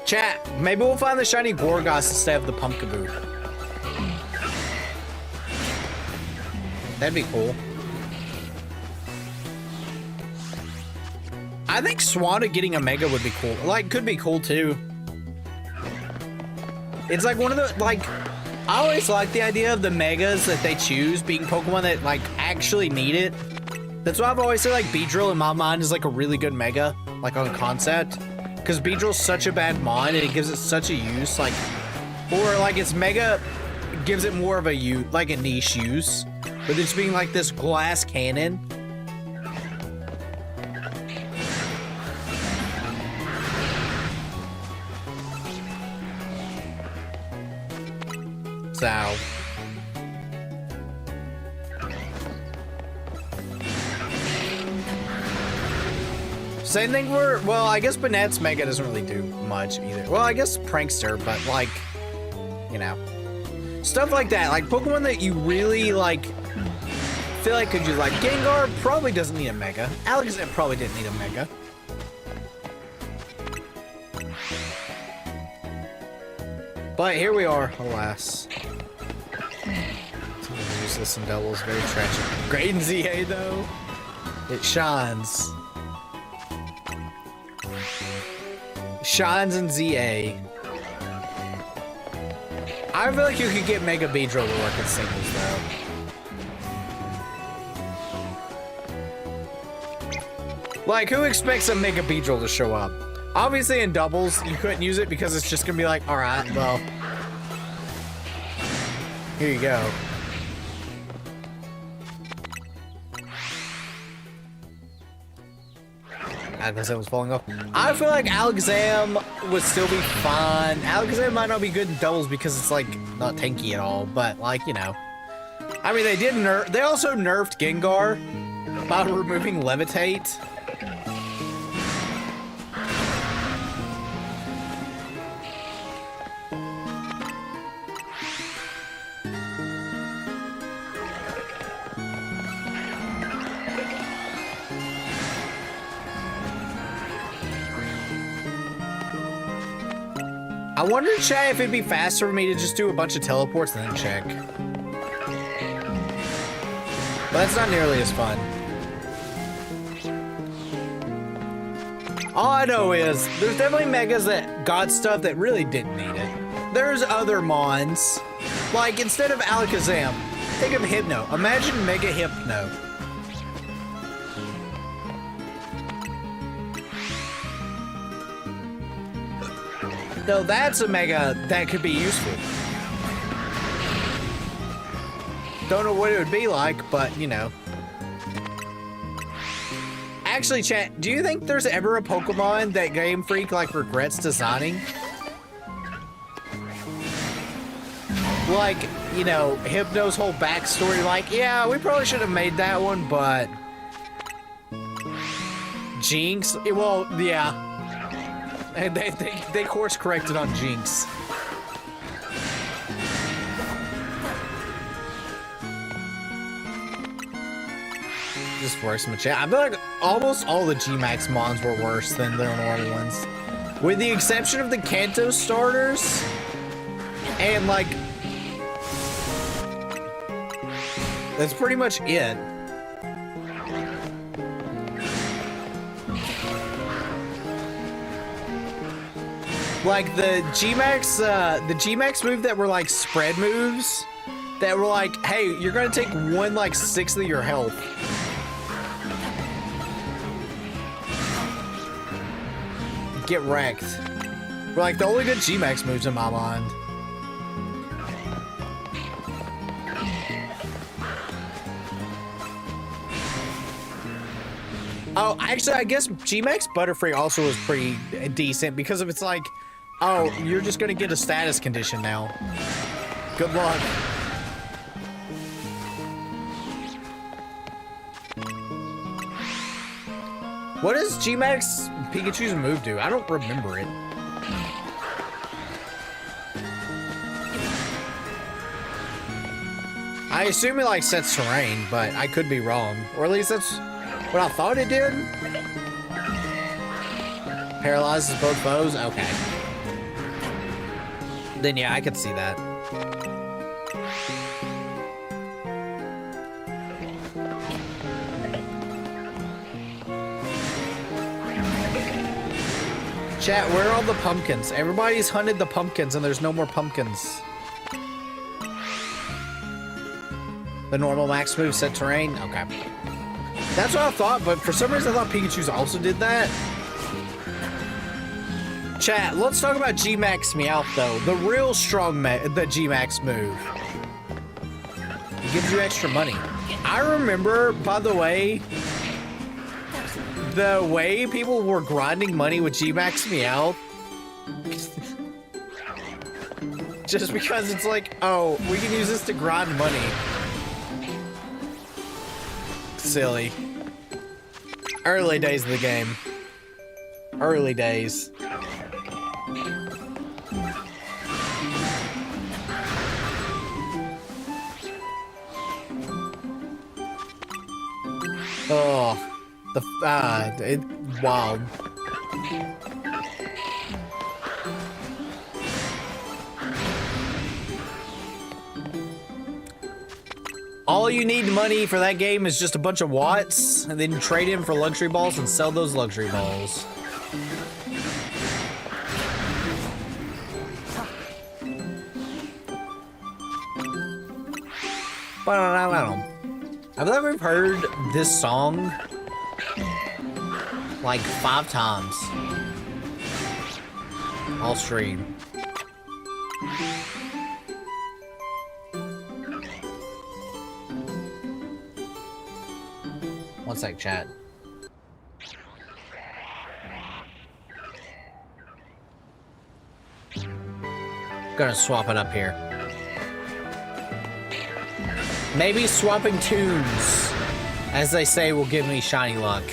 Chat, maybe we'll find the shiny Gorgas instead of the Pumpkaboo. That'd be cool. I think Swanna getting a Mega would be cool. Like, could be cool too. It's like one of the, like, I always like the idea of the Megas that they choose being Pokemon that, like, actually need it. That's why I've always said, like, Beedrill in my mind is, like, a really good Mega, like, on concept. Because Beedrill's such a bad mon and it gives it such a use, like, or, like, its Mega gives it more of a use, like, a niche use. But it's being, like, this glass cannon. So. Same thing for, well, I guess Banette's Mega doesn't really do much either. Well, I guess Prankster, but like, you know. Stuff like that, like Pokemon that you really like, feel like could use, like Gengar probably doesn't need a Mega. Alakazam probably didn't need a Mega. But here we are, alas. Useless and doubles, very tragic. Great in ZA though. It shines. Shines in ZA. I feel like you could get Mega Beedrill to work in singles though. Like, who expects a Mega Beedrill to show up? Obviously in doubles, you couldn't use it because it's just gonna be like, alright, well. Here you go. Alakazam was falling off. I feel like Alakazam would still be fun. Alakazam might not be good in doubles because it's like not tanky at all, but like, you know. I mean, they also nerfed Gengar by removing Levitate. I wonder, chat, if it'd be faster for me to just do a bunch of teleports and then check. But that's not nearly as fun. All I know is, there's definitely Megas that got stuff that really didn't need it. There's other Mons. Like, instead of Alakazam, think of Hypno. Imagine Mega Hypno. No, that's a mega that could be useful. Don't know what it would be like, but you know. Actually, chat, do you think there's ever a Pokemon that Game Freak like regrets designing? Like, you know, Hypno's whole backstory, like, yeah, we probably should have made that one, but Jinx, well, yeah. And they course corrected on Jinx. Just worse in the chat. I feel like almost all the G-Max mons were worse than their normal ones. With the exception of the Kanto starters. And like, that's pretty much it. Like the G-Max move that were like spread moves that were like, hey, you're gonna take 1/6 of your health. Get wrecked. We're like the only good G-Max moves in my mind. Oh, actually, I guess G-Max Butterfree also was pretty decent because of it's like, oh, you're just gonna get a status condition now. Good luck. What does G-Max Pikachu's move do? I don't remember it. I assume it like sets terrain, but I could be wrong. Or at least that's what I thought it did. Paralyzes both foes? Okay. Then yeah, I could see that. Chat, where are all the pumpkins? Everybody's hunted the pumpkins and there's no more pumpkins. The normal max move set terrain? Okay. That's what I thought, but for some reason I thought Pikachu's also did that. Chat, let's talk about G-Max Meowth though. The real strong the G-Max move. It gives you extra money. I remember, by the way people were grinding money with G-Max Meowth. Just because it's like, oh, we can use this to grind money. Silly. Early days of the game. Early days. Oh, wild. All you need money for that game is just a bunch of watts, and then trade in for luxury balls and sell those luxury balls. I feel like we've heard this song like 5 times all stream. One sec, chat. Gonna swap it up here. Maybe swapping tunes, as they say, will give me shiny luck.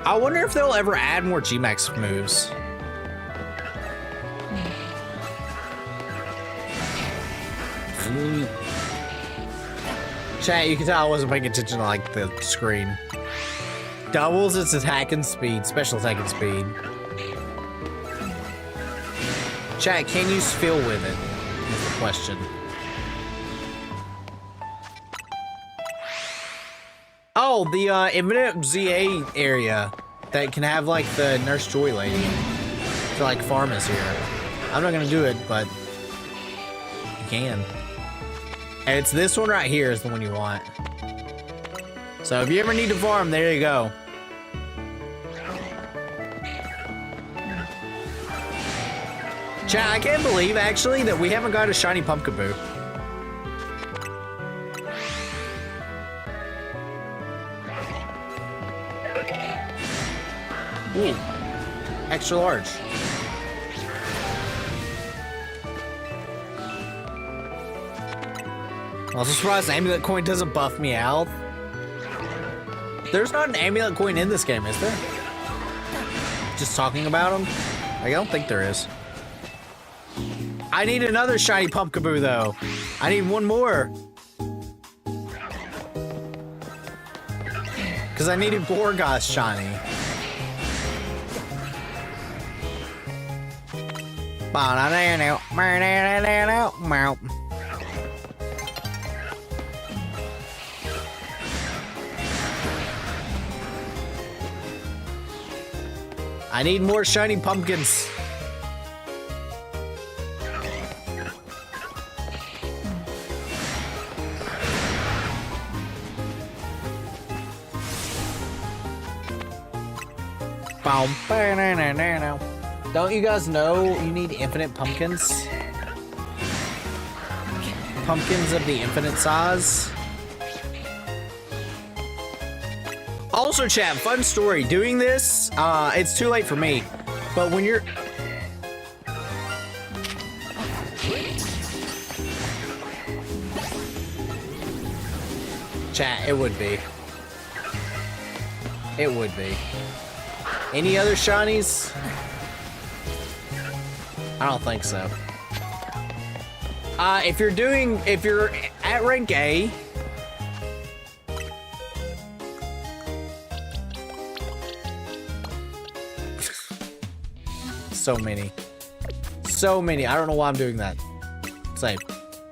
I wonder if they'll ever add more G-Max moves. Chat, you can tell I wasn't paying attention to like the screen. Doubles its attack and speed, special attack and speed. Chat, can you feel with it? Is the question. Oh, the Infinite ZA area that can have like the Nurse Joy lady to like farm us here. I'm not gonna do it, but you can. And it's this one right here is the one you want. So if you ever need to farm, there you go. Chat, I can't believe, actually, that we haven't got a shiny Pumpkaboo. Ooh. Extra large. I'm also surprised the amulet coin doesn't buff me out. There's not an amulet coin in this game, is there? Just talking about them? I don't think there is. I need another shiny Pumpkaboo, though. I need one more. Because I need a Gorgas shiny. I need more shiny pumpkins. Don't you guys know you need infinite pumpkins? Pumpkins of the infinite size. Also, chat, fun story. Doing this, it's too late for me. But when you're... Chat, it would be. It would be. Any other shinies? I don't think so. If you're at rank A, so many. I don't know why I'm doing that. Same.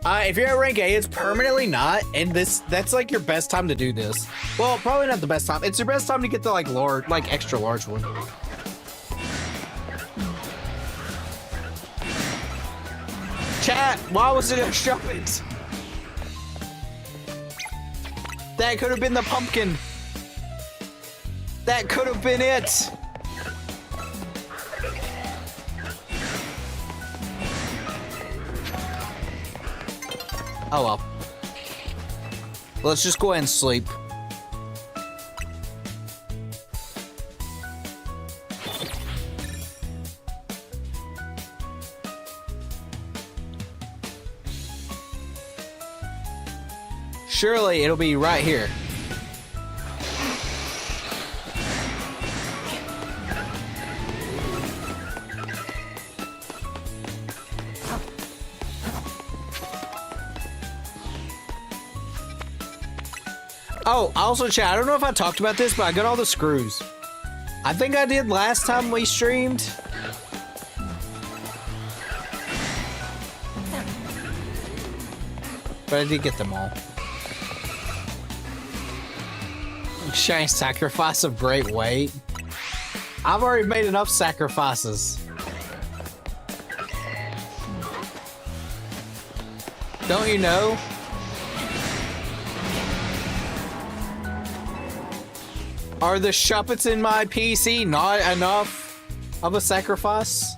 If you're at rank A, it's permanently not, and that's like your best time to do this. Well, probably not the best time. It's your best time to get the like extra large one. Chat, why was it a shuppet? That could have been the pumpkin. That could have been it. Oh well. Let's just go ahead and sleep. Surely it'll be right here. Oh, also chat, I don't know if I talked about this, but I got all the screws. I think I did last time we streamed. But I did get them all. Shiny sacrifice of great weight. I've already made enough sacrifices. Don't you know? Are the shuppets in my PC not enough of a sacrifice?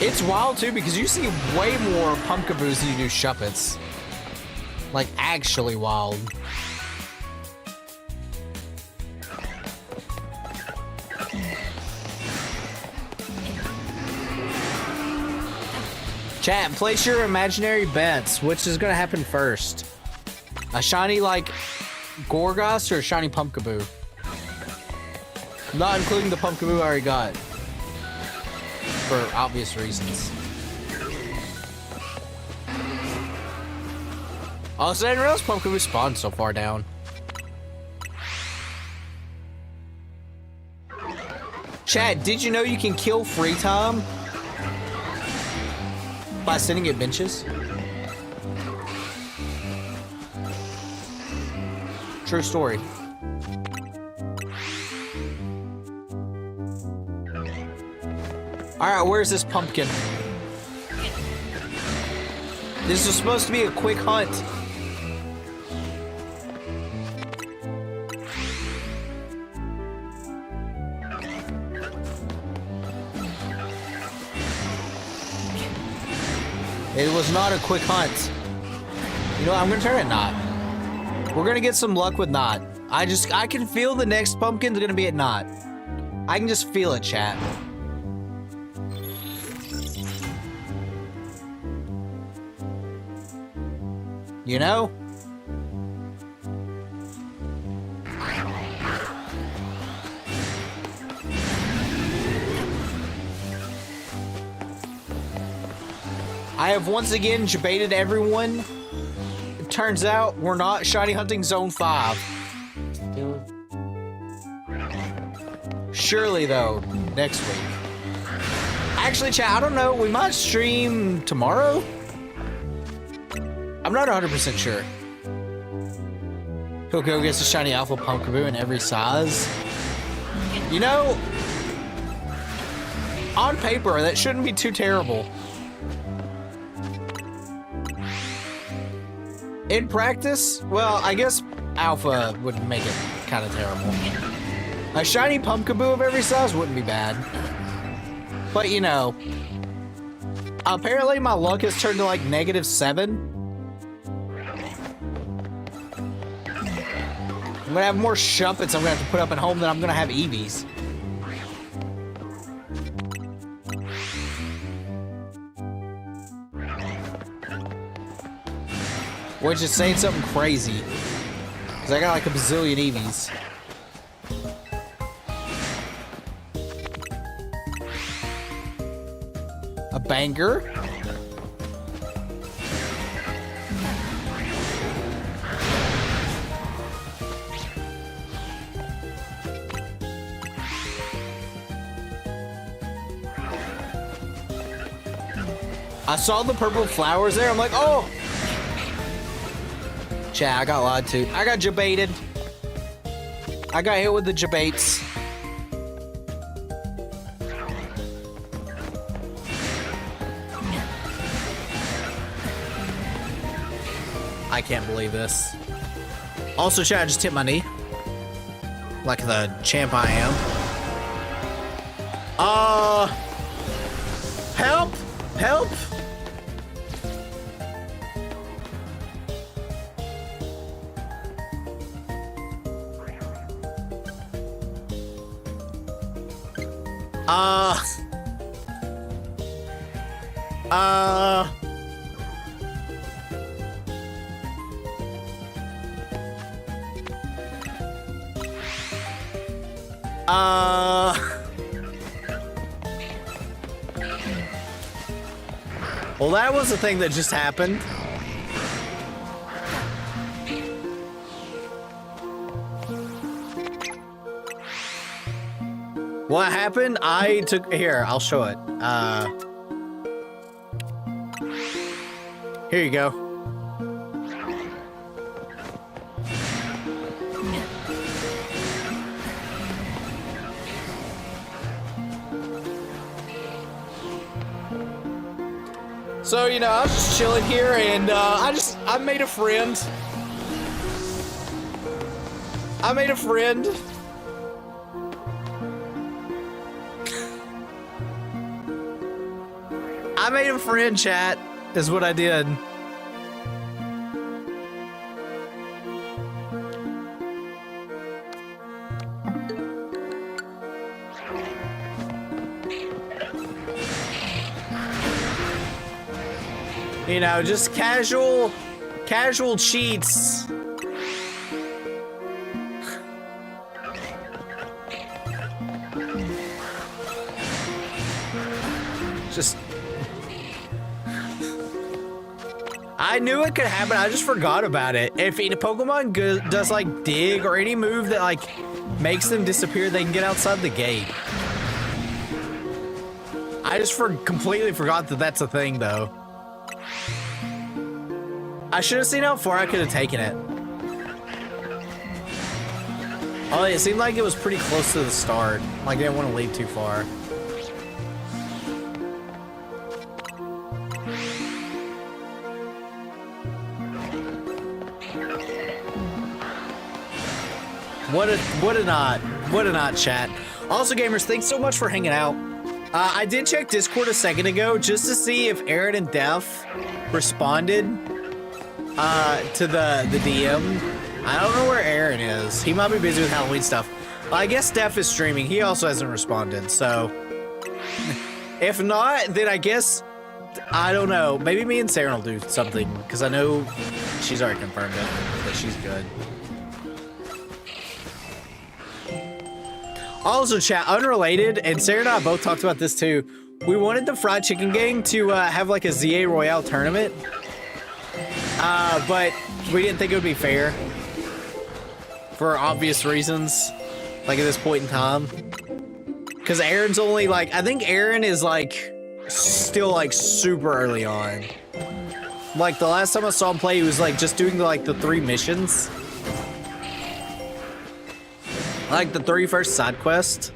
It's wild too because you see way more Pumpkaboos than you do shuppets. Like, actually wild. Chat, place your imaginary bets. Which is gonna happen first? A shiny, like, Gorgas or a shiny Pumpkaboo? Not including the Pumpkaboo I already got. For obvious reasons. Also, I didn't realize Pumpkaboo spawned so far down. Chad, did you know you can kill free time by sitting at benches? True story. Alright, where's this pumpkin? This is supposed to be a quick hunt. It was not a quick hunt. You know, I'm gonna turn it not. We're gonna get some luck with not. I can feel the next pumpkin's gonna be at not. I can just feel it, chat. You know? I have once again debated everyone. It turns out we're not shiny hunting zone 5. Surely though, next week. Actually, chat, I don't know. We might stream tomorrow. I'm not 100% sure. Coco gets a shiny alpha pumpkaboo in every size. You know, on paper, that shouldn't be too terrible. In practice, well, I guess alpha would make it kind of terrible. A shiny pumpkaboo of every size wouldn't be bad. But, you know, apparently my luck has turned to like -7. I'm gonna have more shuppets I'm gonna have to put up at home than I'm gonna have EVs. Which is saying something crazy. Because I got like a bazillion EVs. A banger. I saw the purple flowers there. I'm like, oh! Chat, I got lied to. I got jebaited. I got hit with the jebaits. I can't believe this. Also, chat, I just hit my knee. Like the champ I am. Help! Help! Well, that was the thing that just happened. What happened? I took... Here, I'll show it. Here you go. So, you know, I was just chilling here and I made a friend. I made a friend. I made a friend, chat, is what I did. You know, just casual cheats. Just... I knew it could happen, I just forgot about it. If a Pokemon does like dig or any move that like makes them disappear, they can get outside the gate. I just completely forgot that that's a thing though. I should have seen how far I could have taken it. Oh, it seemed like it was pretty close to the start. Like, I didn't want to leave too far. What a not chat. Also, gamers, thanks so much for hanging out. I did check Discord a second ago just to see if Aaron and Def responded to the DM. I don't know where Aaron is. He might be busy with Halloween stuff. I guess Def is streaming. He also hasn't responded, so... If not, then I guess... I don't know. Maybe me and Sarah will do something, because I know she's already confirmed it, that she's good. Also, chat, unrelated, and Sarah and I both talked about this too. We wanted the Fried Chicken Gang to have like a ZA Royale tournament, but we didn't think it would be fair for obvious reasons, like at this point in time. Because Aaron's only like, I think Aaron is like still like super early on. Like the last time I saw him play, he was like just doing the 3 missions. Like the 3 first side quest.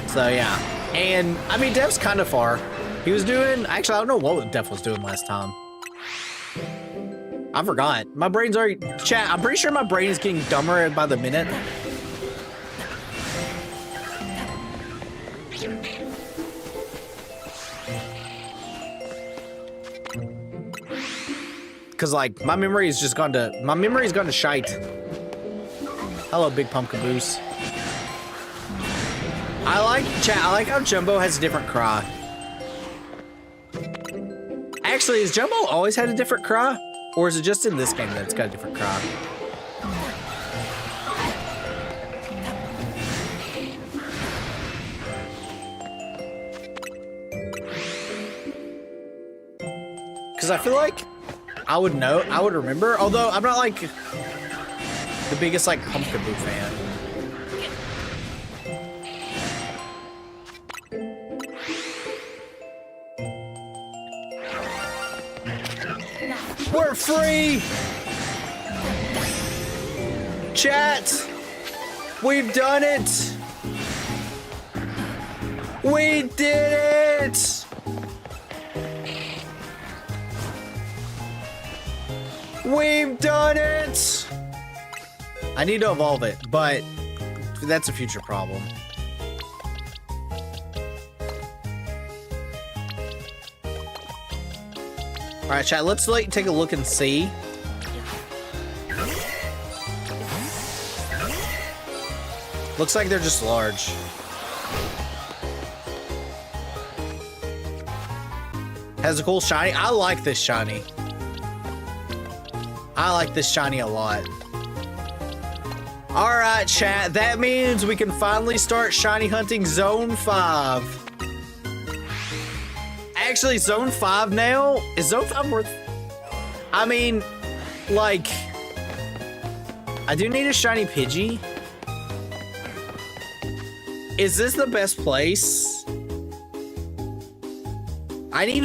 So yeah, and I mean Def's kind of far. He was doing, actually I don't know what Def was doing last time. I forgot. My brain's already, chat, I'm pretty sure my brain is getting dumber by the minute. Cause like my memory's gone to shite. Hello, Big Pumpkin Caboose. I like how Jumbo has a different cry. Actually, has Jumbo always had a different cry? Or is it just in this game that it's got a different cry? Cause I feel like I would know, I would remember, although I'm not like the biggest like Pumpkaboo fan. We're free! Chat! We've done it! We did it! We've done it! I need to evolve it, but that's a future problem. Alright, chat, let's like take a look and see. Looks like they're just large. Has a cool shiny. I like this shiny. I like this shiny a lot. Alright, chat, that means we can finally start shiny hunting Zone 5. Actually, Zone 5 now? Is Zone 5 worth... I mean, like... I do need a shiny Pidgey. Is this the best place? I need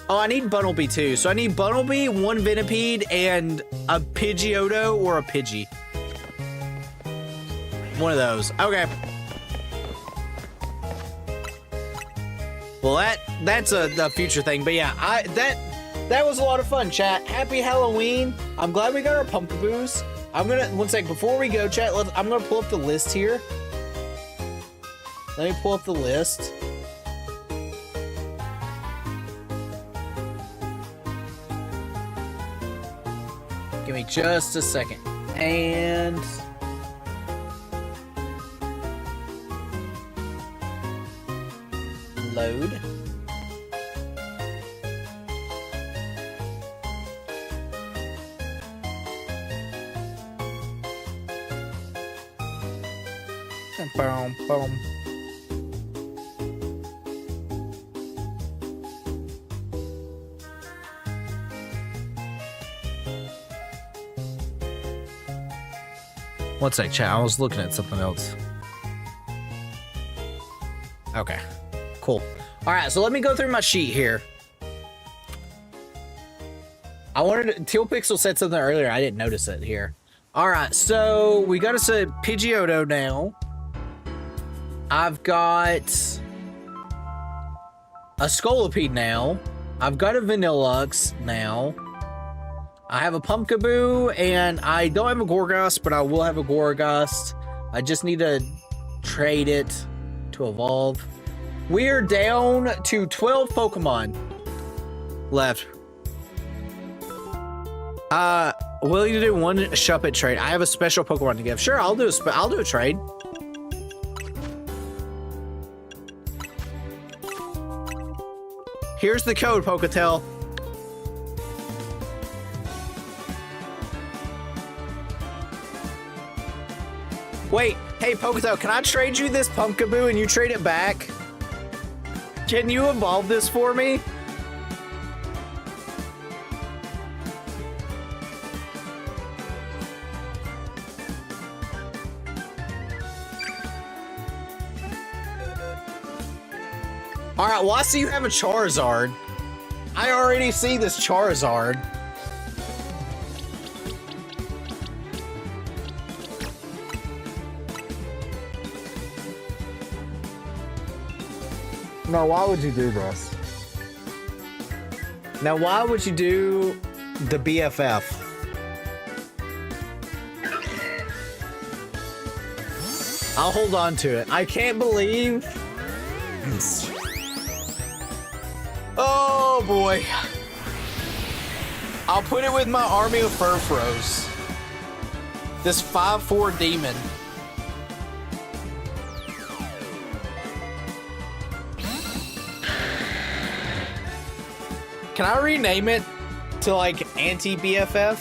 oh, I need Bunnelby too. So I need Bunnelby, 1 Venipede, and a Pidgeotto or a Pidgey. One of those. Okay. Well, that's a future thing. But yeah, that was a lot of fun, chat. Happy Halloween. I'm glad we got our Pumpkaboos. I'm gonna, one sec, before we go, chat, I'm gonna pull up the list here. Let me pull up the list. Give me just a second. And... load. Boom, boom. One sec, chat. I was looking at something else. Okay. Cool. All right, so let me go through my sheet here. I wanted to, Teal Pixel said something earlier. I didn't notice it here. All right, so we got us a Pidgeotto now. I've got a Scolipede now. I've got a Vanillux now. I have a Pumpkaboo, and I don't have a Gorgast, but I will have a Gorgast. I just need to trade it to evolve. We're down to 12 Pokemon left. Willing to do one Shuppet trade. I have a special Pokemon to give. Sure, I'll do a trade. Here's the code, Poketel. Wait, hey Poketel, can I trade you this Pumpkaboo and you trade it back? Can you evolve this for me? Alright, well I see you have a Charizard. I already see this Charizard. Now, why would you do this? Now, why would you do the BFF? I'll hold on to it. I can't believe... Oh, boy. I'll put it with my army of Furfros. This 5-4 demon. Can I rename it to, like, anti-BFF?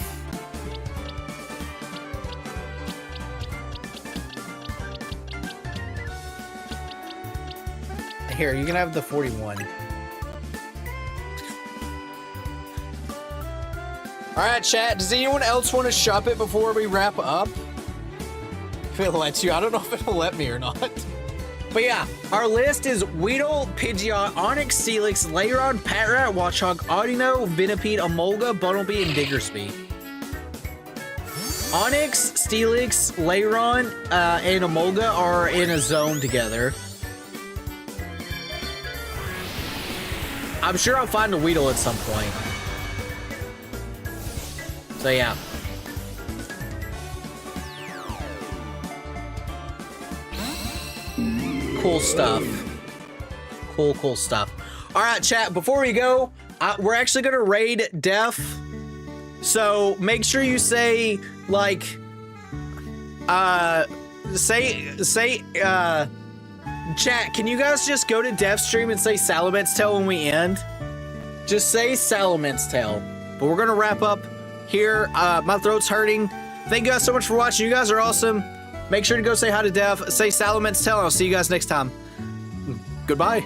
Here, you can have the 41. Alright, chat, does anyone else want to shop it before we wrap up? If it lets you. I don't know if it'll let me or not. But yeah, our list is Weedle, Pidgeot, Onyx, Steelix, Lairon, Patrat, Watchog, Audino, Venipede, Emolga, Bunnelby, and Diggersby. Onyx, Steelix, Lairon, and Emolga are in a zone together. I'm sure I'll find a Weedle at some point. So yeah. Cool stuff. Cool stuff. All right, chat, before we go, we're actually going to raid Def. So make sure you say, like, chat, can you guys just go to Def's stream and say Salament's Tail when we end? Just say Salament's Tail. But we're going to wrap up here. My throat's hurting. Thank you guys so much for watching. You guys are awesome. Make sure to go say hi to Dev, say Salament's Tail, and I'll see you guys next time. Goodbye.